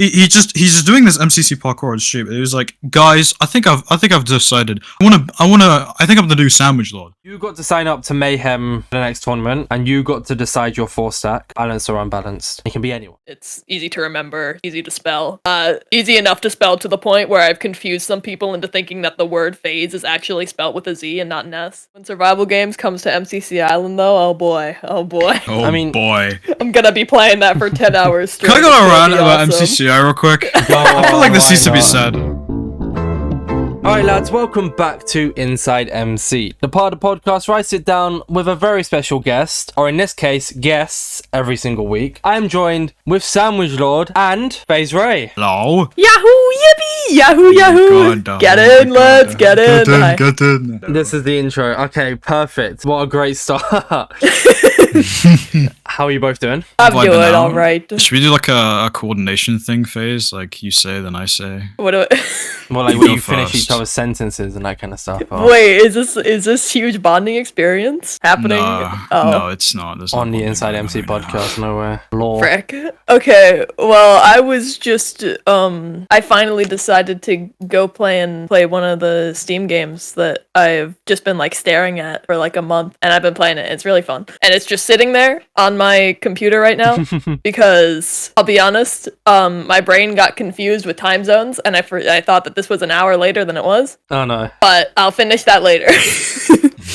he's just doing this MCC parkour on stream. It was like, guys, I think I've decided. I think I'm gonna do SandwichLord. You got to sign up to Mayhem for the next tournament, and you got to decide your 4-stack, balanced or unbalanced. It can be anyone. It's easy to remember, easy to spell. Easy enough to spell to the point where I've confused some people into thinking that the word phase is actually spelled with a Z and not an S. When survival games comes to MCC Island, though, oh boy. Boy. I'm gonna be playing that for 10 hours straight. Can I go around about MCCI real quick? I feel like this needs to be said. Alright lads, welcome back to InsideMC, the part of the podcast where I sit down with a very special guest, or in this case, guests, every single week. I am joined with SandwichLord and PhazeRay. Hello. Yahoo! Yippee! Yahoo! Get in, let's get in. Get in. This is the intro. Okay, perfect. What a great start. How are you both doing? I'm doing alright. Should we do like a coordination thing, Phase? Like you say, then I say. What do I... Well, like when you finish each other's sentences and that kind of stuff. Oh. Wait, is this huge bonding experience happening? No, it's not. There's on the InsideMC podcast, nowhere. Lord. Frick. Okay, well, I was just, I finally decided to go play one of the Steam games that I've just been, like, staring at for, like, a month, and I've been playing it. It's really fun. And it's just sitting there on my computer right now, because, I'll be honest, my brain got confused with time zones, and I thought that this was an hour later than it was. Oh, no. But I'll finish that later.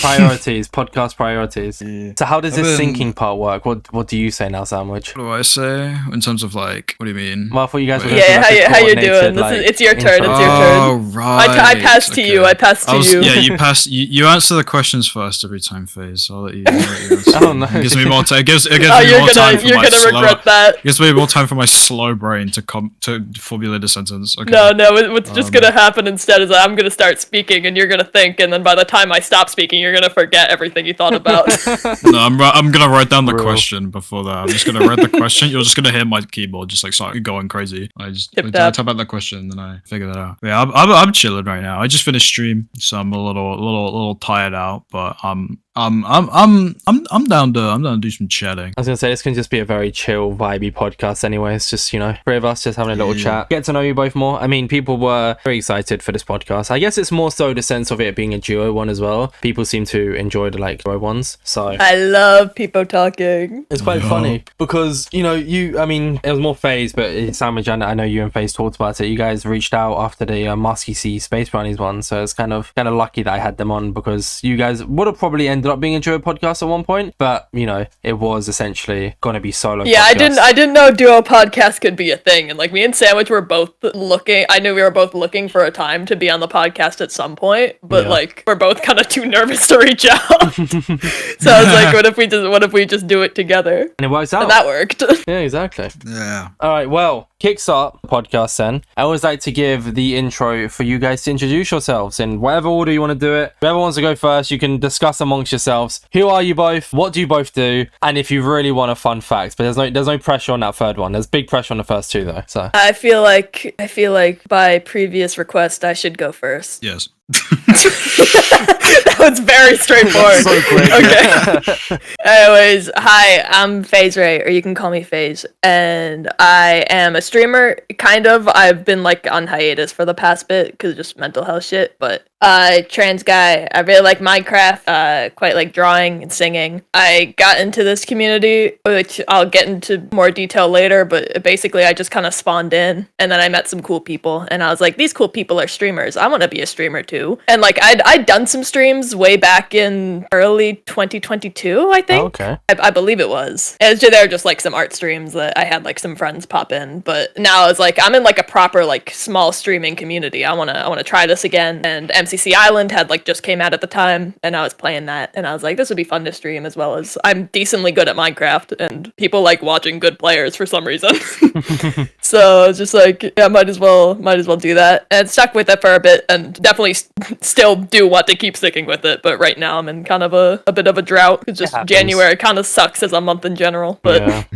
Priorities, podcast priorities. Yeah. So how does this syncing part work? What do you say now, Sandwich? What do I say in terms of like? What do you mean? Well, I thought you guys were how you doing? It's your turn. It's your turn. Oh right. I passed to you. I passed to you. Yeah, you pass. You answer the questions first every time, Phase. I'll let you answer. Oh no. It gives me more time. It gives me you're more time for you're my gonna slow. regret that. It gives me more time for my slow brain to formulate a sentence. Okay. No. What's just gonna happen instead is I'm gonna start speaking and you're gonna think, and then by the time I stop speaking, you're gonna forget everything you thought about. No, I'm gonna write down the question before that. I'm just gonna write the question. You're just gonna hear my keyboard just like start going crazy. I type out the question and then I figure that out. Yeah, I'm chilling right now. I just finished stream, so I'm a little tired out, but I'm down to do some chatting. I was gonna say this can just be a very chill, vibey podcast anyway. It's just, three of us just having a little chat. Get to know you both more. I mean, people were very excited for this podcast. I guess it's more so the sense of it being a duo one as well. People seem to enjoy the duo ones. So I love people talking. It's quite funny because, it was more Phase, but Sandwich, I know you and Phase talked about it. You guys reached out after the Musky Sea Space Brownies one. So it's kind of lucky that I had them on because you guys would have probably ended up being a duo podcast at one point, but it was essentially gonna be solo. Yeah, podcast. I didn't know duo podcast could be a thing, and like me and Sandwich were both looking. I knew we were both looking for a time to be on the podcast at some point, but like we're both kind of too nervous to reach out. So I was like, what if we just do it together? And it works out. And that worked. Yeah, exactly. Yeah. All right. Well, kickstart the podcast then. I always like to give the intro for you guys to introduce yourselves in whatever order you want to do it. Whoever wants to go first, you can discuss amongst yourselves. Who are you both? What do you both do? And if you really want a fun fact, but there's no pressure on that third one. There's big pressure on the first two though. So I feel like by previous request I should go first. Yes. That was very straightforward. So quick. Okay. Anyways, hi, I'm PhazeRay, or you can call me Phase, and I am a streamer. Kind of. I've been like on hiatus for the past bit because of just mental health shit, but trans guy. I really like Minecraft, quite like drawing and singing. I got into this community, which I'll get into more detail later, but basically I just kind of spawned in, and then I met some cool people, and I was like, these cool people are streamers. I want to be a streamer too. And like I'd done some streams way back in early 2022, I think. Oh, okay. I believe it was. They were just like some art streams that I had like some friends pop in, but now it's like I'm in like a proper like small streaming community. I wanna try this again, and MCC Island had like just came out at the time, and I was playing that, and I was like, this would be fun to stream, as well as I'm decently good at Minecraft, and people like watching good players for some reason. So it's just like, yeah, might as well do that, and stuck with it for a bit, and definitely still do want to keep sticking with it. But right now I'm in kind of a bit of a drought. It's just January kind of sucks as a month in general, but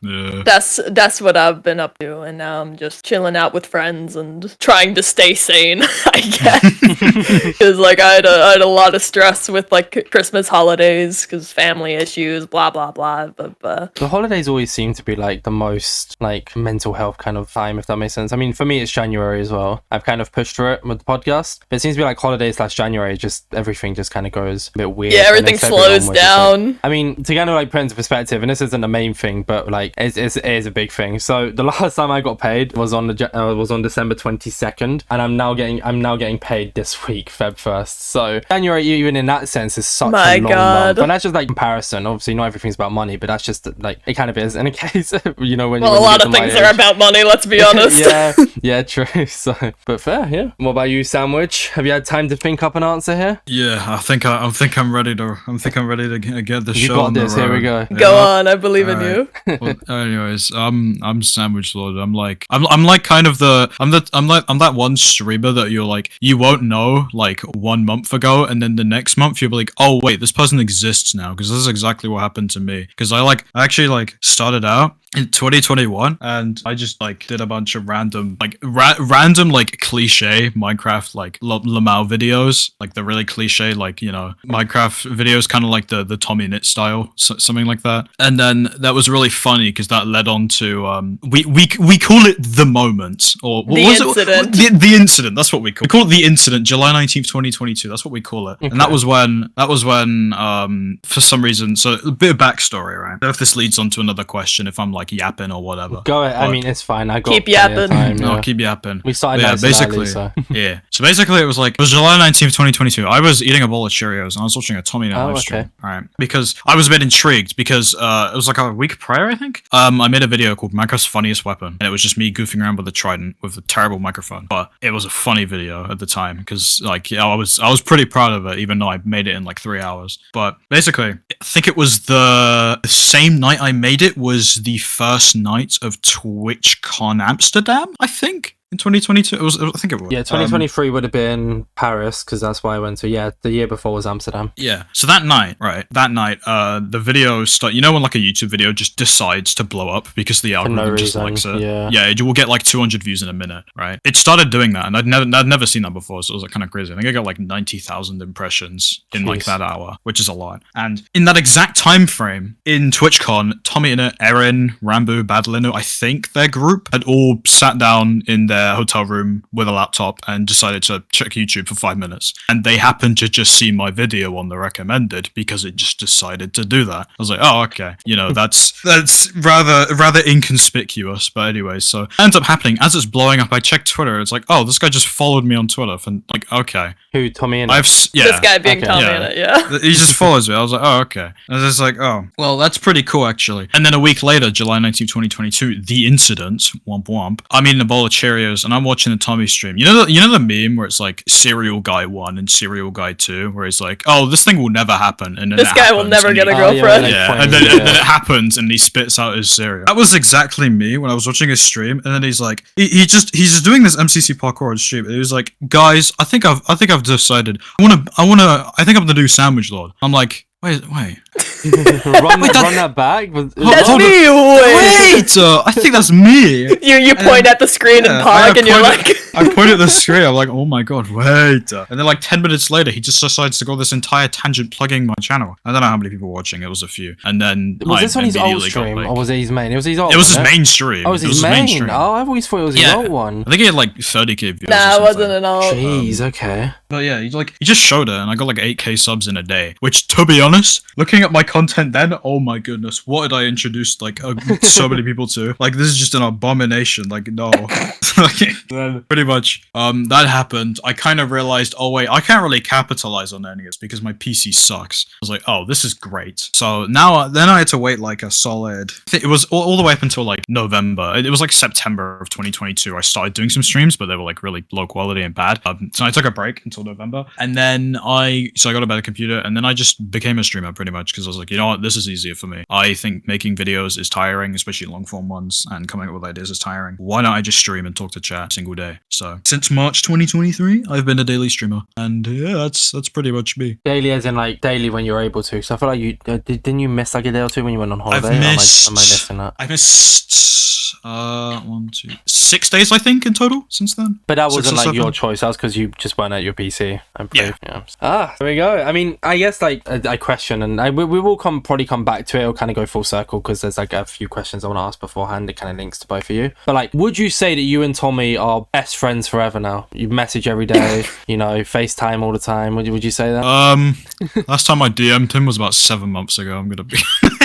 Yeah. that's what I've been up to, and now I'm just chilling out with friends and trying to stay sane, I guess. because like I had a lot of stress with like Christmas holidays because family issues, blah blah blah. But the holidays always seem to be like the most like mental health kind of time, if that makes sense. I mean, for me, it's January as well. I've kind of pushed through it with the podcast, but it seems to be like holidays / January, just everything just kind of goes a bit weird. Yeah, everything slows down. Like, I mean, to kind of like put into perspective, and this isn't the main thing, but like it is a big thing. So the last time I got paid was on December 22nd, and I'm now getting paid this week, Feb 1st. So January, even in that sense, is such a long month. And that's just like comparison. Obviously, not everything's about money, but that's just like it kind of is in a case. You know, when a lot of things are about money. Let's be honest. yeah, true. So, but fair, yeah. What about you, Sandwich? Have you had time to think up an answer here? Yeah, I think I'm ready to get the show. You got on this. the road. Here we go. Yeah. Go on. I believe in you. Well, anyways, I'm SandwichLord. I'm like kind of I'm that one streamer that you're like you won't know like 1 month ago, and then the next month you'll be like, oh wait, this person exists now, because this is exactly what happened to me. Because I actually like started out in 2021, and I just like did a bunch of random like cliche Minecraft like Lamau videos, like the really cliche like, you know, Minecraft videos, kind of like the Tommy Knit style, something like that. And then that was really funny because that led on to we call it the moment, or what the was incident. it? The incident. That's what we call it. The incident, July 19th, 2022. That's what we call it. Okay. And that was when for some reason. So a bit of backstory, right? I don't know if this leads on to another question, if I'm like yapping or whatever. Go ahead. I mean, it's fine. I got keep yapping. Time, yeah. No, keep yapping. We started basically. early, so. Yeah. So basically, it was July 19th, 2022. I was eating a bowl of Cheerios and I was watching a Tommy Knit live stream. Right. Because I was a bit intrigued because it was like a week prior, I think. I made a video called Minecraft's Funniest Weapon, and it was just me goofing around with a trident with a terrible microphone. But it was a funny video at the time because like I was pretty proud of it, even though I made it in like 3 hours. But basically, I think it was the same night I made it was the first night of TwitchCon Amsterdam, I think. In 2022, I think it was. Yeah, 2023 would have been Paris, because that's why I went to. Yeah, the year before was Amsterdam. Yeah. So that night, the video you know when like a YouTube video just decides to blow up because the algorithm just likes it. Yeah, it will get like 200 views in a minute, right? It started doing that, and I'd never seen that before, so it was like kind of crazy. I think I got like 90,000 impressions in like that hour, which is a lot. And in that exact time frame in TwitchCon, Tommy Knit, Erin, Rambo, Badlino, I think their group had all sat down in their hotel room with a laptop and decided to check YouTube for 5 minutes, and they happened to just see my video on the recommended because it just decided to do that. I was like, oh, okay, you know, that's rather inconspicuous. But anyway, so it ends up happening as it's blowing up. I checked Twitter, it's like, oh, this guy just followed me on Twitter, and like, okay, who, Tommy and this guy being Tommy in it, yeah. He just follows me. I was like, oh, okay. And I was just like, oh, well, that's pretty cool actually. And then a week later, July 19th, 2022, the incident, womp womp. I'm eating a bowl of Cheerios and I'm watching the Tommy stream. You know the meme where it's like Serial Guy 1 and Serial Guy 2, where he's like, oh, this thing will never happen, and then this guy will never get a girlfriend. And then it happens and he spits out his cereal. That was exactly me when I was watching his stream, and then he's like, he's just doing this MCC parkour on stream, and he was like, guys, I think I've decided I think I'm gonna do SandwichLord. I'm like, wait. run that back. That's me. Wait, I think that's me. You point at the screen and pog, and you're like, I point at the screen. I'm like, oh my god, wait. And then like 10 minutes later, he just decides to go this entire tangent plugging my channel. I don't know how many people were watching. It was a few. And then was this on his old stream, or was it his main? It was his old. It was his main stream. Oh, it was his main stream. Oh, I always thought it was his old one. I think he had like 30k views. Nah, it wasn't an old. Jeez, okay. But yeah, he just showed it, and I got like 8k subs in a day. Which, to be honest, looking at my content then, oh my goodness, what did I introduce like so many people to? Like, this is just an abomination. Like, no. Then pretty much that happened. I kind of realized, oh wait, I can't really capitalize on any of this because my PC sucks. I was like, oh, this is great. So then I had to wait like a solid, it was all the way up until like November. It was like September of 2022 I started doing some streams, but they were like really low quality and bad. So I took a break until November, and then I got a better computer, and then I just became a streamer pretty much because I was like, you know what, this is easier for me. I think making videos is tiring, especially long form ones, and coming up with ideas is tiring. Why don't I just stream and talk to chat single day? So since March 2023, I've been a daily streamer, and yeah, that's pretty much me. Daily, as in like daily when you're able to. So I feel like you didn't you miss like a day or two when you went on holiday? I've missed. Am I missing that? I missed 6 days, I think, in total since then. But that 6 wasn't or like your 7. choice. That was because you just weren't at your PC. Yeah. There we go. I mean, I guess like a question, and we will probably come back to it. It'll kind of go full circle because there's like a few questions I want to ask beforehand. It kind of links to both of you. But like, would you say that you and Tommy are best friends forever now? You message every day, FaceTime all the time. Would you say that? Last time I DM'd him was about 7 months ago. I'm gonna be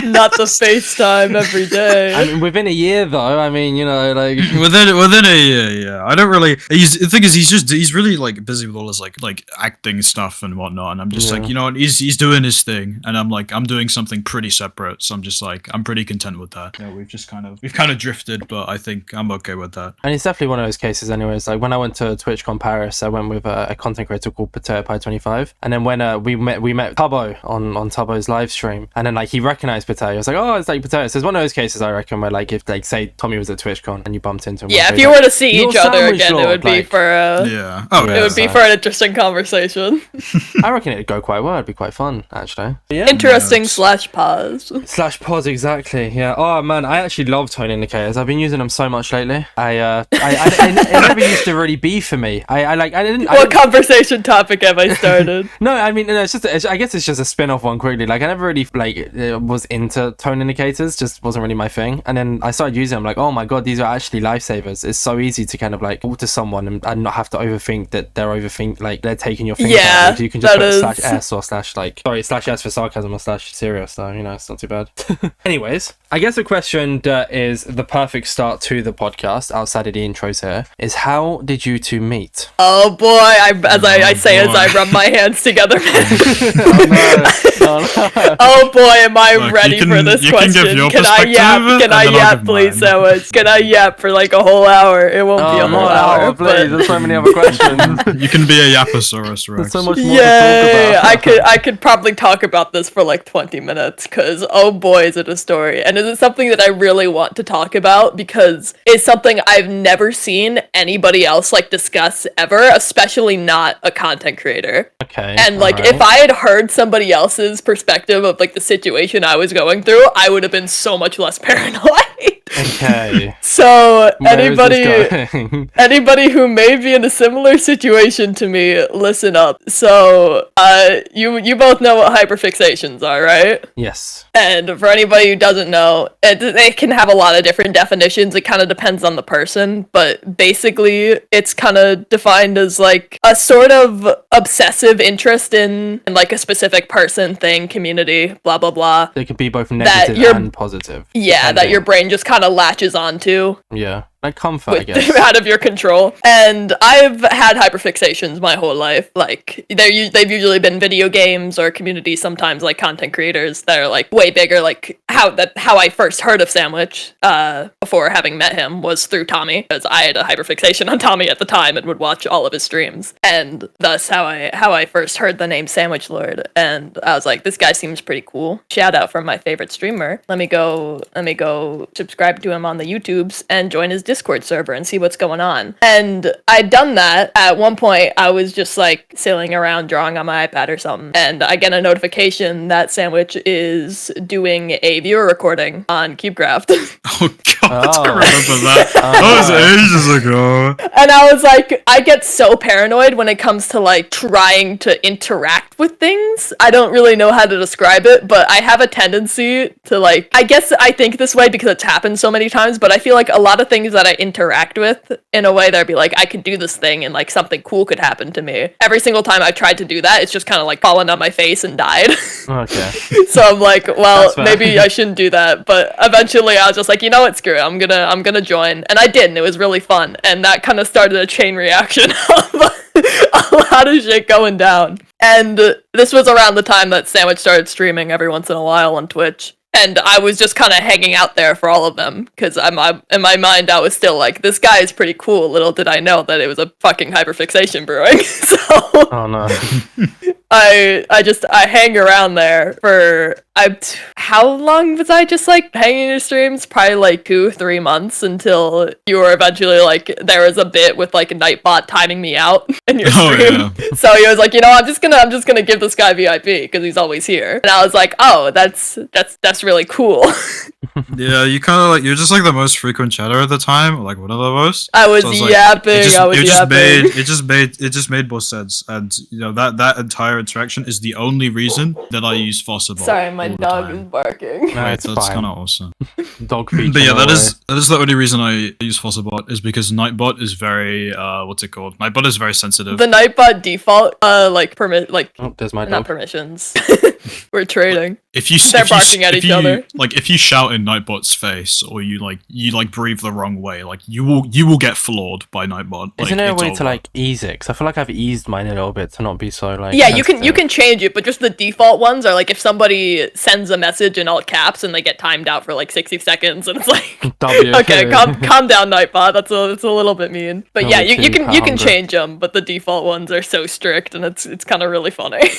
Not the FaceTime every day. I mean, within a year though. I mean, like within a year. Yeah, I don't really. The thing is, he's really like busy with all his like acting stuff and whatnot, and I'm just like, what, he's doing his thing, and I'm doing something pretty separate. So I'm just like, I'm pretty content with that. Yeah, we've kind of drifted, but I think I'm okay with that. And it's definitely one of those cases, anyways. Like when I went to TwitchCon Paris, I went with a content creator called PotatoPie25, and then when we met Tubbo on Tubbo's live stream, and then like he recognized Potato. I was like, oh, it's like Potato. So it's one of those cases, I reckon, where like if like say Tommy was at TwitchCon and you bumped into him. Yeah, if you were to see each other again, it would be for for an interesting conversation. I reckon it'd go quite well. It'd be quite fun, actually. Yeah. Interesting /pause. /pause, exactly. Yeah. Oh man, I actually love tone indicators. I've been using them so much lately. I it never used to really be for me. I didn't. What conversation topic have I started? No, I mean, it's just. I guess it's just a spin-off one quickly. Like I never really was into tone indicators. Just wasn't really my thing. And then I started using them. Like, oh my god, these are actually lifesavers. It's so easy to kind of like talk to someone and not have to overthink that they're taking your thing. Yeah, you can just put /s or /s for sarcasm or /serious. So it's not too bad. Anyways, I guess a question that is the perfect start to the podcast outside of the intros here is, how did you two meet? Oh boy, as I rub my hands together. Oh boy, am I ready for this question? Can I yap, please, Sandwich? Can I yap for like a whole hour? It won't be a whole hour. Please, there's so many other questions. You can be a Yaposaurus, Rex. There's so much more to talk about. I could probably talk about this for like 20 minutes because oh boy, is it a story. And it is something that I really want to talk about because it's something I've never seen anybody else like discuss ever, especially not a content creator. Okay. And like if I had heard somebody else's perspective of like the situation I was going through, I would have been so much less paranoid. Okay. So anybody who may be in a similar situation to me, listen up. So you both know what hyperfixations are, right? Yes. And for anybody who doesn't know, it can have a lot of different definitions. It kind of depends on the person, but basically it's kind of defined as like a sort of obsessive interest in like a specific person, thing, community, blah blah blah. They could be both negative and positive. Yeah, that your brain just kind of latches onto. Yeah. Like comfort, I guess. Out of your control. And I've had hyperfixations my whole life. Like, they've usually been video games or communities, sometimes like content creators that are like way bigger. Like how I first heard of Sandwich before having met him was through Tommy, because I had a hyperfixation on Tommy at the time and would watch all of his streams. And thus how I first heard the name SandwichLord. And I was like, this guy seems pretty cool. Shout out from my favorite streamer. Let me go subscribe to him on the YouTubes and join his Discord server and see what's going on. And I'd done that. At one point, I was just like sailing around drawing on my iPad or something, and I get a notification that Sandwich is doing a viewer recording on CubeCraft. Oh god, I remember that. That was ages ago. And I was like, I get so paranoid when it comes to like trying to interact with things. I don't really know how to describe it, but I have a tendency to like, I guess I think this way because it's happened so many times, but I feel like a lot of things that I interact with in a way that I'd be like, I could do this thing and like something cool could happen to me. Every single time I've tried to do that, it's just kind of like fallen on my face and died. Okay. So I'm like, well, maybe I shouldn't do that. But eventually I was just like, you know what, screw it. I'm gonna join. And I did, and it was really fun. And that kind of started a chain reaction of a lot of shit going down. And this was around the time that Sandwich started streaming every once in a while on Twitch. And I was just kind of hanging out there for all of them, because in my mind, I was still like, this guy is pretty cool. Little did I know that it was a fucking hyperfixation brewing. So, oh no. I hang around there for how long was I just like hanging in your streams? Probably like 2-3 months until you were eventually like there was a bit with like a Nightbot timing me out in your stream. Yeah. So he was like, you know, I'm just gonna give this guy VIP because he's always here. And I was like, oh, that's really cool. Yeah, you kind of like you're just like the most frequent chatter at the time, like one of the most. I was yapping. It just made more sense, and you know that entire interaction is the only reason that I use FazeRay. Sorry, my dog is barking. No, it's that's fine. kind of awesome. Dog feature. But yeah, that is the only reason I use FazeRay is because Nightbot is very what's it called? Nightbot is very sensitive. The Nightbot default Oh, there's my dog. not permissions. We're trading. They're barking at each other. Like if you shout in Nightbot's face or you breathe the wrong way, like you will get floored by Nightbot. Isn't there a way to like ease it? Because I feel like I've eased mine a little bit to not be so like. Yeah, you can change it, but just the default ones are like if somebody sends a message in all caps and they get timed out for like 60 seconds, and it's like, okay, calm down, Nightbot. That's a little bit mean. But yeah, you can change them, but the default ones are so strict, and it's kind of really funny.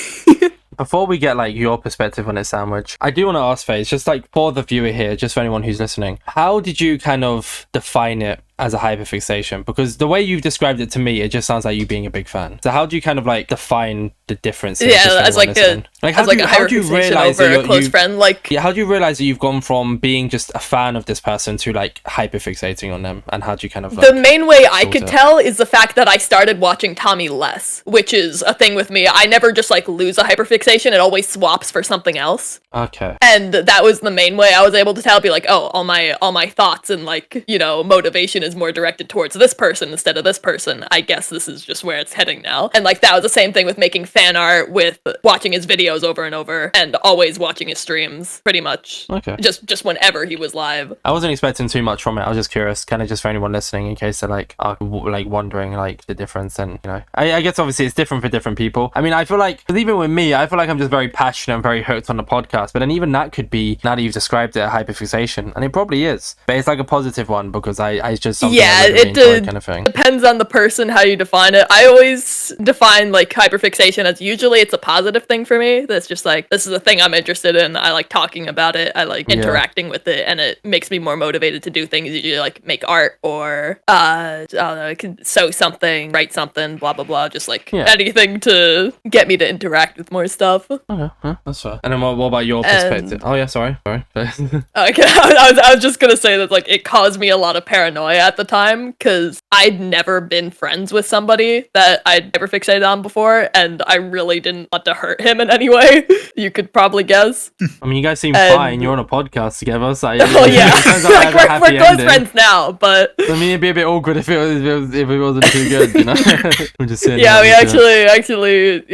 Before we get like your perspective on it, Sandwich, I do want to ask Faze, just like for the viewer here, just for anyone who's listening, how did you kind of define it as a hyperfixation? Because the way you've described it to me, it just sounds like you being a big fan. So how do you kind of like define the difference? Yeah, as like a hyperfixation over a close friend. Like, yeah, how do you realize that you've gone from being just a fan of this person to like hyperfixating on them? And how do you kind of like, the main way I could tell is the fact that I started watching Tommy less, which is a thing with me. I never just like lose a hyperfixation. It always swaps for something else. Okay. And that was the main way I was able to tell. Be like, oh, all my thoughts and like, you know, motivation is more directed towards this person instead of this person. I guess this is just where it's heading now. And like that was the same thing with making fan art, with watching his videos over and over, and always watching his streams pretty much. Okay. Just whenever he was live. I wasn't expecting too much from it. I was just curious, kind of just for anyone listening, in case they're like like wondering like the difference. And you know, I guess obviously it's different for different people. I mean, I feel like, because even with me, I feel like I'm just very passionate and very hooked on the podcast. But then even that could be, now that you've described it, a hyperfixation, and it probably is. But it's like a positive one because I just something I really enjoy kind of thing. Depends on the person how you define it. I always define like hyperfixation as usually it's a positive thing for me. That's just like, this is a thing I'm interested in. I like talking about it. I like interacting with it, and it makes me more motivated to do things. Usually like make art or I don't know, I can sew something, write something, blah blah blah. Just like anything to get me to interact with more stuff. Okay, that's fair. And then what about your perspective? Oh yeah, sorry. Okay, I was just gonna say that like it caused me a lot of paranoia at the time because I'd never been friends with somebody that I'd never fixated on before, and I really didn't want to hurt him in any way. You could probably guess. I mean, you guys seem fine. You're on a podcast together, so oh yeah, like we're close friends now. But I mean, it'd be a bit awkward if it wasn't too good, you know. I'm just saying. Yeah, he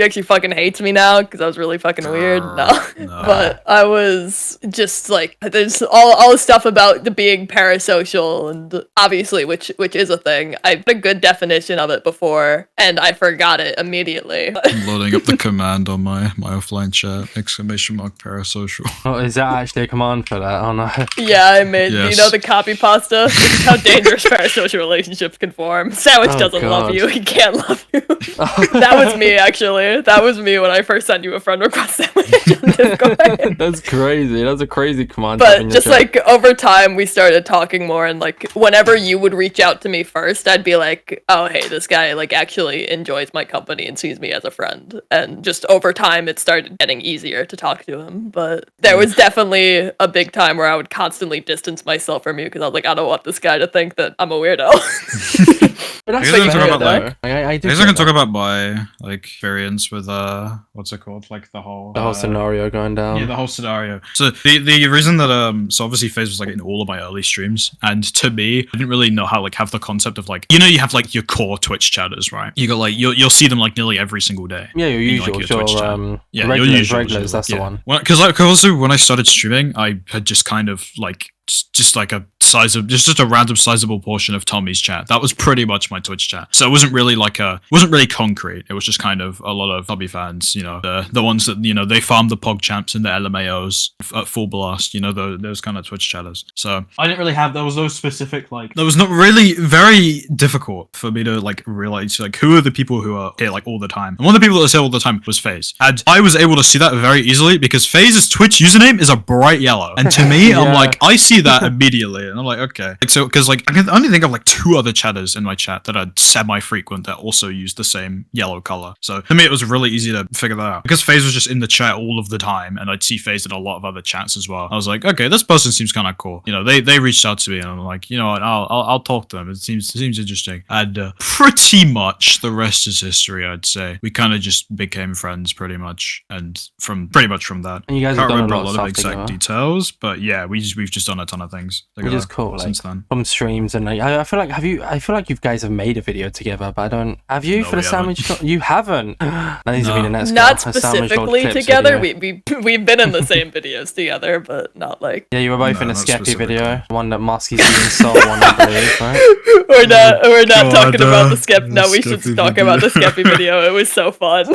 actually fucking hates me now because I was really fucking weird. No. But I was just like, there's all the stuff about the being parasocial, and obviously, which is a thing. I had a good definition of it before, and I forgot it immediately. I'm loading up the command on my offline chat, !parasocial. Oh, is that actually a command for that? Oh no. Yeah, I made, you know, the copy pasta? This is how dangerous parasocial relationships can form. Sandwich doesn't love you. He can't love you. That was me, actually. That was me when I first sent you a friend request, Sandwich, on Discord. That's crazy. That's a crazy command. But just like over time, we started talking more, and like whenever you would reach out to me first, I'd be like, oh, hey, this guy like actually enjoys my company and sees me as a friend. And just over time, it started getting easier to talk to him. But there was definitely a big time where I would constantly distance myself from you because I was like, I don't want this guy to think that I'm a weirdo. But that's I can talk about my my like variance with what's it called, like the whole scenario going down. Yeah, the whole scenario. So the reason that so obviously FaZe was like in all of my early streams, and to me, I didn't really know how like have the concept of like, you know, you have like your core Twitch chatters, right? You got like you'll see them like nearly every single day. Yeah, your usual. Like, your Twitch chat. Yeah, regulars. That's the one. Because like also when I started streaming, I had just kind of like just like a just a random sizable portion of Tommy's chat. That was pretty much my Twitch chat. So it wasn't really wasn't really concrete. It was just kind of a lot of Tommy fans, you know, the ones that, you know, they farmed the Pog Champs and the LMAOs at full blast, you know, those kind of Twitch chatters. So I didn't really have those specific, like, that was not really very difficult for me to like realize like who are the people who are here like all the time. And one of the people that was here all the time was FaZe. And I was able to see that very easily because FaZe's Twitch username is a bright yellow. And to me, I'm like, I see that immediately. And I'm like, okay. Like, so, because like I can only think of like 2 other chatters in my chat that are semi-frequent that also use the same yellow color. So to me, it was really easy to figure that out because FaZe was just in the chat all of the time, and I'd see FaZe in a lot of other chats as well. I was like, okay, this person seems kind of cool. You know, they reached out to me, and I'm like, you know what, I'll talk to them. It seems interesting. And pretty much the rest is history. I'd say we kind of just became friends pretty much, and from that. And you guys can't have done remember a lot of exact details, but yeah, we've just done a ton of things together. Which is cool, since like, then. from streams and like I feel like you guys have made a video together, but I don't. Have you No, for the we sandwich? You haven't. That needs to be the next. Not goal, a SandwichLord specifically clips together. video. We've been in the same videos together, but not like. Yeah, you were both No, in a not Skeppy video, specifically. one that Musky's being sold one, I believe, right? We're not God, talking about the Skep. the No, we should Skeppy talk video. about the Skeppy video. It was so fun.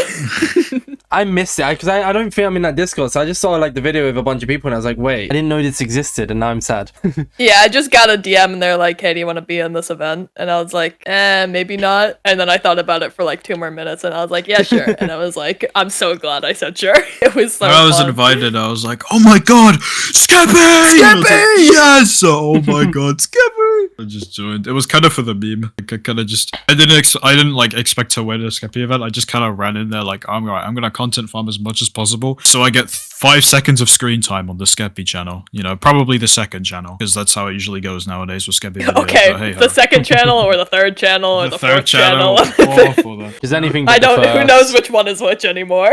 I missed it because I don't think I'm in that Discord, so I just saw like the video with a bunch of people and I was like, wait, I didn't know this existed, and now I'm sad. Yeah, I just got a DM and they're like, "Hey, do you want to be in this event?" And I was like, maybe not." And then I thought about it for like 2 more minutes, and I was like, "Yeah, sure." And I was like, "I'm so glad I said sure." It was so. When I was fun. invited, I was like, oh my god, Skeppy! Skeppy! Yes! Oh my god, Skeppy! I just joined. It was kind of for the meme. Like, I didn't like expect to win a Skeppy event. I just kind of ran in there like, I'm gonna content farm as much as possible, so I get 5 seconds of screen time on the Skeppy channel. You know, probably the second channel, because that's how it usually goes nowadays with Skeppy videos. Okay, but hey, the second channel or the third channel or the third fourth channel. all for them. Is anything? I but the don't. Who first. knows which one is which anymore?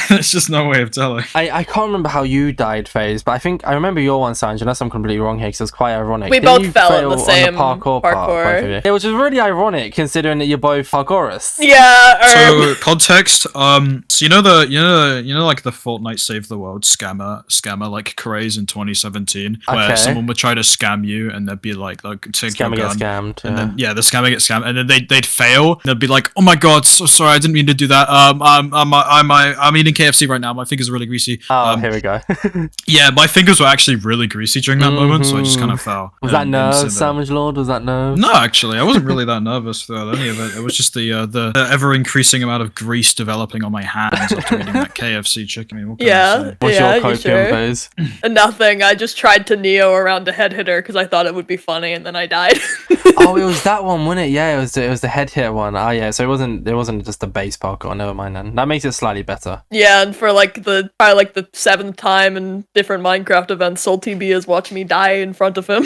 There's just no way of telling. I can't remember how you died, FaZe, but I remember your one, Sanj, unless I'm completely wrong here, because it was quite ironic. We Didn't both you fell in fail the on same parkour. Part, parkour. both of you? Yeah, which is really ironic considering that you're both parkourists. Yeah. So context, so you know like the Fortnite Save the World scammer like craze in 2017, where Okay. someone would try to scam you and they'd be like take your Scammer gets gun. scammed. And then the scammer gets scammed, and then they'd fail. And they'd be like, "Oh my god, so sorry, I didn't mean to do that. I'm eating KFC right now. My fingers are really greasy." Here we go. Yeah, my fingers were actually really greasy during that moment, so I just kind of fell. Was that And nerves, instantly- SandwichLord? Was that nerves? No, actually, I wasn't really that nervous throughout any of it. It was just the ever increasing amount of grease developing on my hands after eating that KFC chicken. I mean, what can I Yeah. say? What's Yeah, your you copium sure? phase? Nothing. I just tried to Neo around a head hitter because I thought it would be funny, and then I died. Oh, it was that one, wasn't it? Yeah, it was the head hit one. Ah, yeah. So it wasn't just a base parkour. Never mind then. That makes it slightly better. Yeah, and for like the 7th time in different Minecraft events, SoulTB has watched me die in front of him.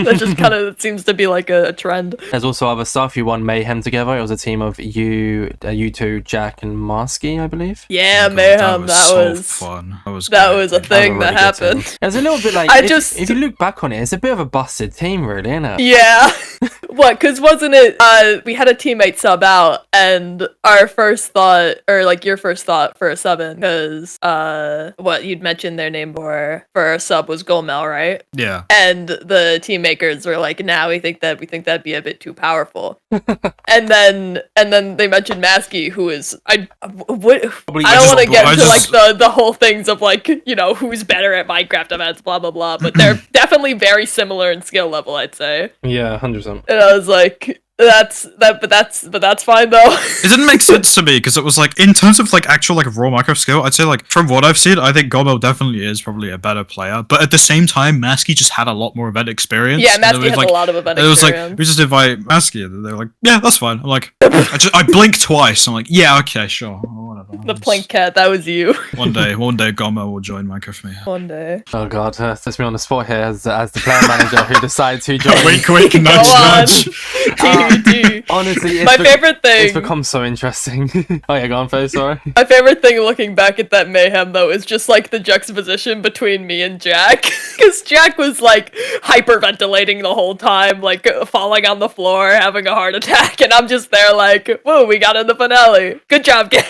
That just kind of seems to be like a trend. There's also other stuff. You won Mayhem together. It was a team of you two, Jack and Marsky, I believe. Yeah, Oh God, Mayhem. That so was fun. That was that great. was a That was thing a that really good team. happened. It was a little bit like if you look back on it, it's a bit of a busted team, really, isn't it? Yeah. What? Because wasn't it? We had a teammate sub out, and our first thought, or like your first thought for a sub in, because what you'd mentioned their name for a sub was Gomel, right? Yeah. And the team makers were like, "Nah, we think that'd be a bit too powerful." and then they mentioned Maskey, who is I don't want to get into like the whole things of like, you know, who's better at Minecraft events, blah blah blah. But they're definitely very similar in skill level, I'd say. Yeah, 100%. And I was like, that's fine though. It didn't make sense to me because it was like in terms of like actual like raw Minecraft skill, I'd say like from what I've seen, I think Gobo definitely is probably a better player. But at the same time, Maskey just had a lot more event experience. Yeah, And it Maskey was, has like, a lot of event It was experience. like we just invite Maskey, and they're like, yeah, that's fine. I'm like, I blinked twice. I'm like, yeah, okay, sure, whatever. The Plink Cat, that was you. One day, Gomo will join Minecraft with me. One day. Oh god, puts me on the spot here as the player manager who decides who joins. Wink, Go nudge, on. nudge. TBT. Honestly, My favorite thing. It's become so interesting. Oh yeah, go on, Faye, sorry. My favorite thing looking back at that mayhem though is just like the juxtaposition between me and Jack. Because Jack was like hyperventilating the whole time, like falling on the floor, having a heart attack, and I'm just there like, whoa, we got in the finale. Good job, gang.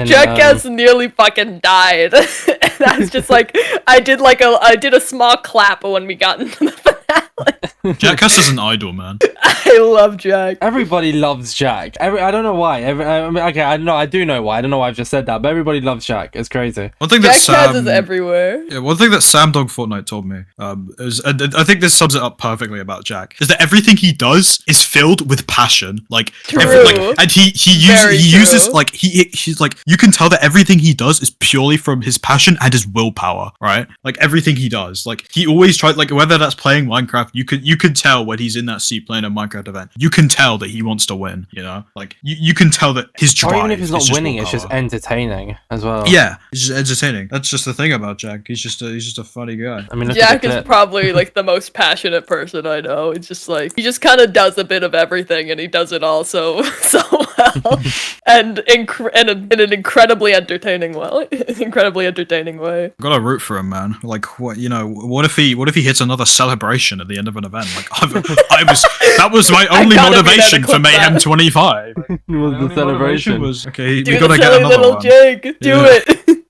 Jackass nearly fucking died. And I was just like, I did a small clap when we got into the finale. Jackass is an idol, man. I love Jack. Everybody loves Jack. I don't know why. Okay, I do know why. I don't know why I've just said that, but everybody loves Jack. It's crazy. One thing that Jackass is everywhere. Yeah, one thing that Sam Dog Fortnite told me, is I think this sums it up perfectly about Jack, is that everything he does is filled with passion. Like, and he's like, you can tell that everything he does is purely from his passion and his willpower, right? Like everything he does, like he always tries, like whether that's playing Minecraft, you could tell when he's in that seat playing a Minecraft event, you can tell that he wants to win. You know, like you can tell that his drive. Or even if he's not winning, willpower. it's just entertaining as well. Yeah, it's just entertaining. That's just the thing about Jack. He's just a funny guy. I mean, Jack is probably like the most passionate person I know. It's just like he just kind of does a bit of everything, and he does it all so well, and in an incredibly entertaining way. Gotta root for him, man. Like, what if he hits another celebration at the end of an event? Like, that was my only motivation for Mayhem 25. was the celebration. Was okay. Do We gotta the get silly another little one. Jake. Do it.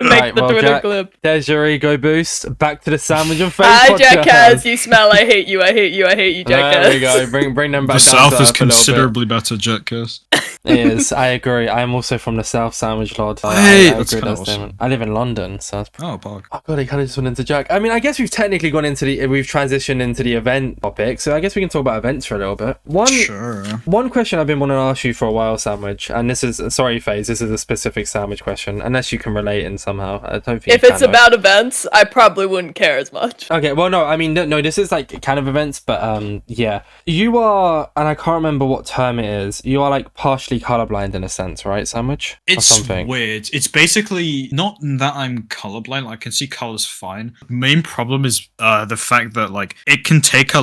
Make Right, the well, Twitter Jack, clip. There's your ego boost. Back to the sandwich and face. Hi, podcast. Jackass. You smell. I hate you. I hate you. I hate you, Jackass. There we go. Bring them back. The down South to is earth a little bit. considerably better, Jackass. It is. I agree. I'm also from the South, SandwichLord. Hey, I that's agree with kinda that awesome. statement. I live in London, so that's Oh, Pog. oh god, I kind of just went into Jack. I mean, I guess we've technically we've transitioned into the event topic, so I guess we can talk about events for a little bit. One question I've been wanting to ask you for a while, Sandwich, and this is sorry, Phase, this is a specific Sandwich question, unless you can relate in somehow. I don't think If it's about events, I probably wouldn't care as much. Okay, well, no, I mean, no, this is like kind of events, but yeah, you are, and I can't remember what term it is. You are like partially colorblind in a sense, right, Sandwich? It's weird. It's basically not that I'm colorblind. I can see colors fine. The main problem is the fact that like it can take a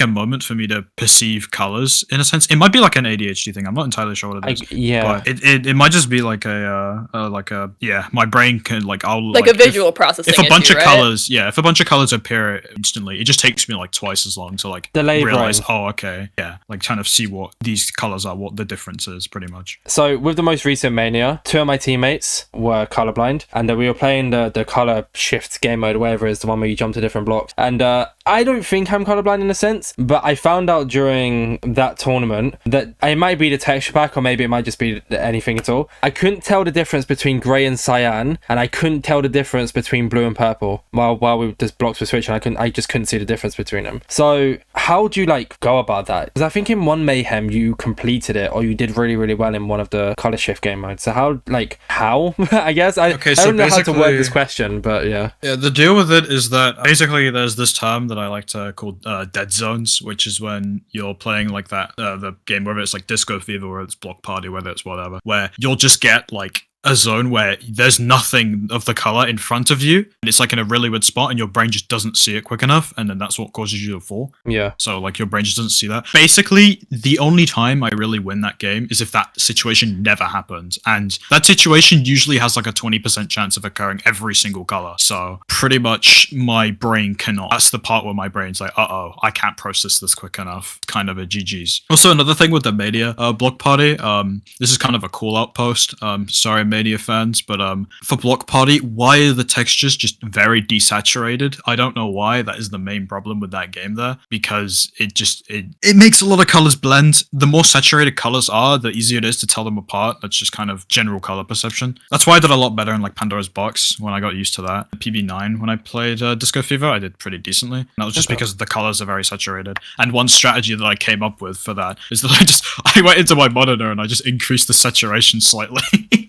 moment for me to perceive colors in a sense. It might be like an ADHD thing. I'm not entirely sure what it is. Yeah, but it might just be like my brain can a visual processing if a bunch issue, of right? colors, if a bunch of colors appear instantly, it just takes me like twice as long to like Delay realize. brain. Oh, okay, yeah, like kind of see what these colors are, what the difference is, pretty much. So with the most recent Mania, 2 of my teammates were colorblind, and we were playing the color shift game mode, whatever it is, the one where you jump to different blocks. And I don't think I'm colorblind in a sense, but I found out during that tournament that it might be the texture pack, or maybe it might just be anything at all. I couldn't tell the difference between grey and cyan, and I couldn't tell the difference between blue and purple while the blocks were switching. I just couldn't see the difference between them. So how do you like go about that? Because I think in one Mayhem you completed it, or you did really, really well in one of the color shift game modes. So how I guess I don't know how to word this question, but yeah. The deal with it is that basically there's this term that I like to call dead zones, which is when you're playing like that the game, whether it's like Disco Fever or it's Block Party, whether it's whatever, where you'll just get like a zone where there's nothing of the color in front of you, and it's like in a really weird spot, and your brain just doesn't see it quick enough, and then that's what causes you to fall. Yeah. So like your brain just doesn't see that. Basically, the only time I really win that game is if that situation never happens, and that situation usually has like a 20% chance of occurring every single color. So pretty much my brain cannot. That's the part where my brain's like, I can't process this quick enough. Kind of a GG's. Also, another thing with the Mania Block Party, this is kind of a call out post. Sorry, Mania fans, but for Block Party, why are the textures just very desaturated? I don't know why. That is the main problem with that game there, because it makes a lot of colors blend. The more saturated colors are, the easier it is to tell them apart. That's just kind of general color perception. That's why I did a lot better in like Pandora's Box when I got used to that. PB9 when I played Disco Fever, I did pretty decently. And that was just because the colors are very saturated. And one strategy that I came up with for that is that I went into my monitor and I just increased the saturation slightly.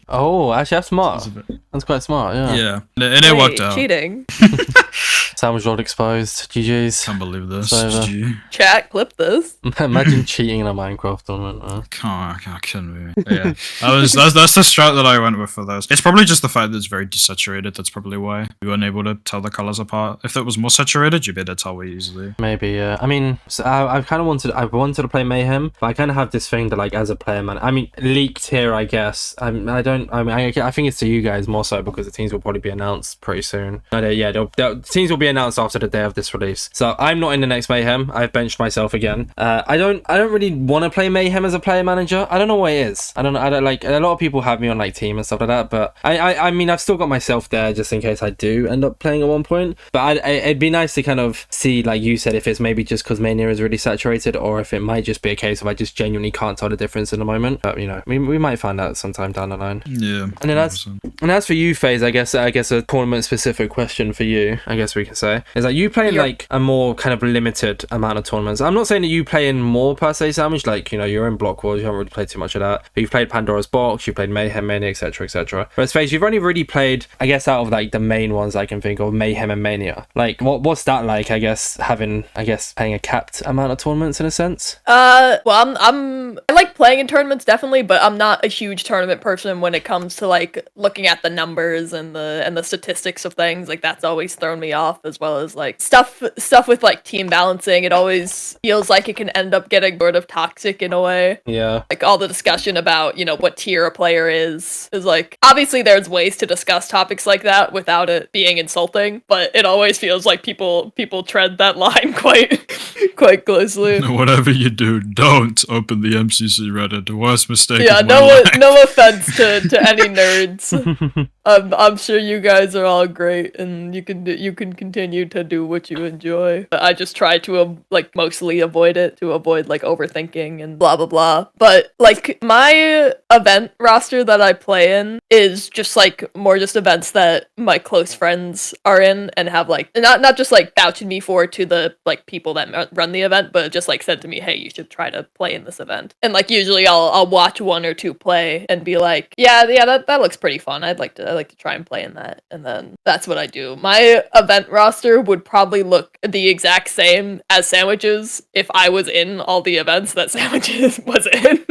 Oh, actually, that's smart. That's quite smart, yeah. Yeah, and it worked out. Cheating. SandwichLord exposed. GG's. Can't believe this. So, GG. Chat, clip this. Imagine cheating in a Minecraft tournament. Couldn't be. Yeah, that's the strat that I went with for this. It's probably just the fact that it's very desaturated. That's probably why we weren't able to tell the colors apart. If it was more saturated, you'd be able to tell way easily. Maybe, yeah. I mean, so I kind of wanted to play Mayhem, but I kind of have this thing that, like, as a player, man. I mean, leaked here, I guess. I think it's to you guys more so, because the teams will probably be announced pretty soon. Teams will be announced after the day of this release. So I'm not in the next Mayhem. I've benched myself again. I don't really want to play Mayhem as a player manager. I don't know what it is. I don't like, a lot of people have me on like team and stuff like that, but I mean, I've still got myself there just in case I do end up playing at one point. But it'd be nice to kind of see, like you said, if it's maybe just because Mania is really saturated, or if it might just be a case of I just genuinely can't tell the difference in the moment. But you know, we might find out sometime down the line. Yeah. And then as for you, FaZe, I guess a tournament specific question for you, I guess we can say, is that you play in like a more kind of limited amount of tournaments. I'm not saying that you play in more per se, Sandwich, like, you know, you're in Block Wars, you haven't really played too much of that, but you've played Pandora's Box, you've played Mayhem, Mania, etc. Whereas FaZe, you've only really played, I guess, out of like the main ones I can think of, Mayhem and Mania. Like, what's that like, I guess, playing a capped amount of tournaments in a sense? Well, I like playing in tournaments, definitely, but I'm not a huge tournament person when it comes to like looking at the numbers and the statistics of things. Like, that's always thrown me off, as well as like stuff with like team balancing. It always feels like it can end up getting sort of toxic in a way. Yeah. Like, all the discussion about, you know, what tier a player is like, obviously there's ways to discuss topics like that without it being insulting, but it always feels like people tread that line quite closely. Whatever you do, don't open the MCC Reddit. The worst mistake. Yeah, of my life. no offense to any nerds. I'm sure you guys are all great, and you can continue to do what you enjoy. But I just try to like mostly avoid it, to avoid like overthinking and blah blah blah. But like, my event roster that I play in is just like more just events that my close friends are in and have like not just like vouching me for to the like people that run the event, but just like said to me, hey, you should try to play in this event. And like, usually I'll watch one or two play and be like, yeah, that looks pretty fun. I'd like to try and play in that. And then that's what I do. My event roster would probably look the exact same as Sandwich's if I was in all the events that Sandwich's was in.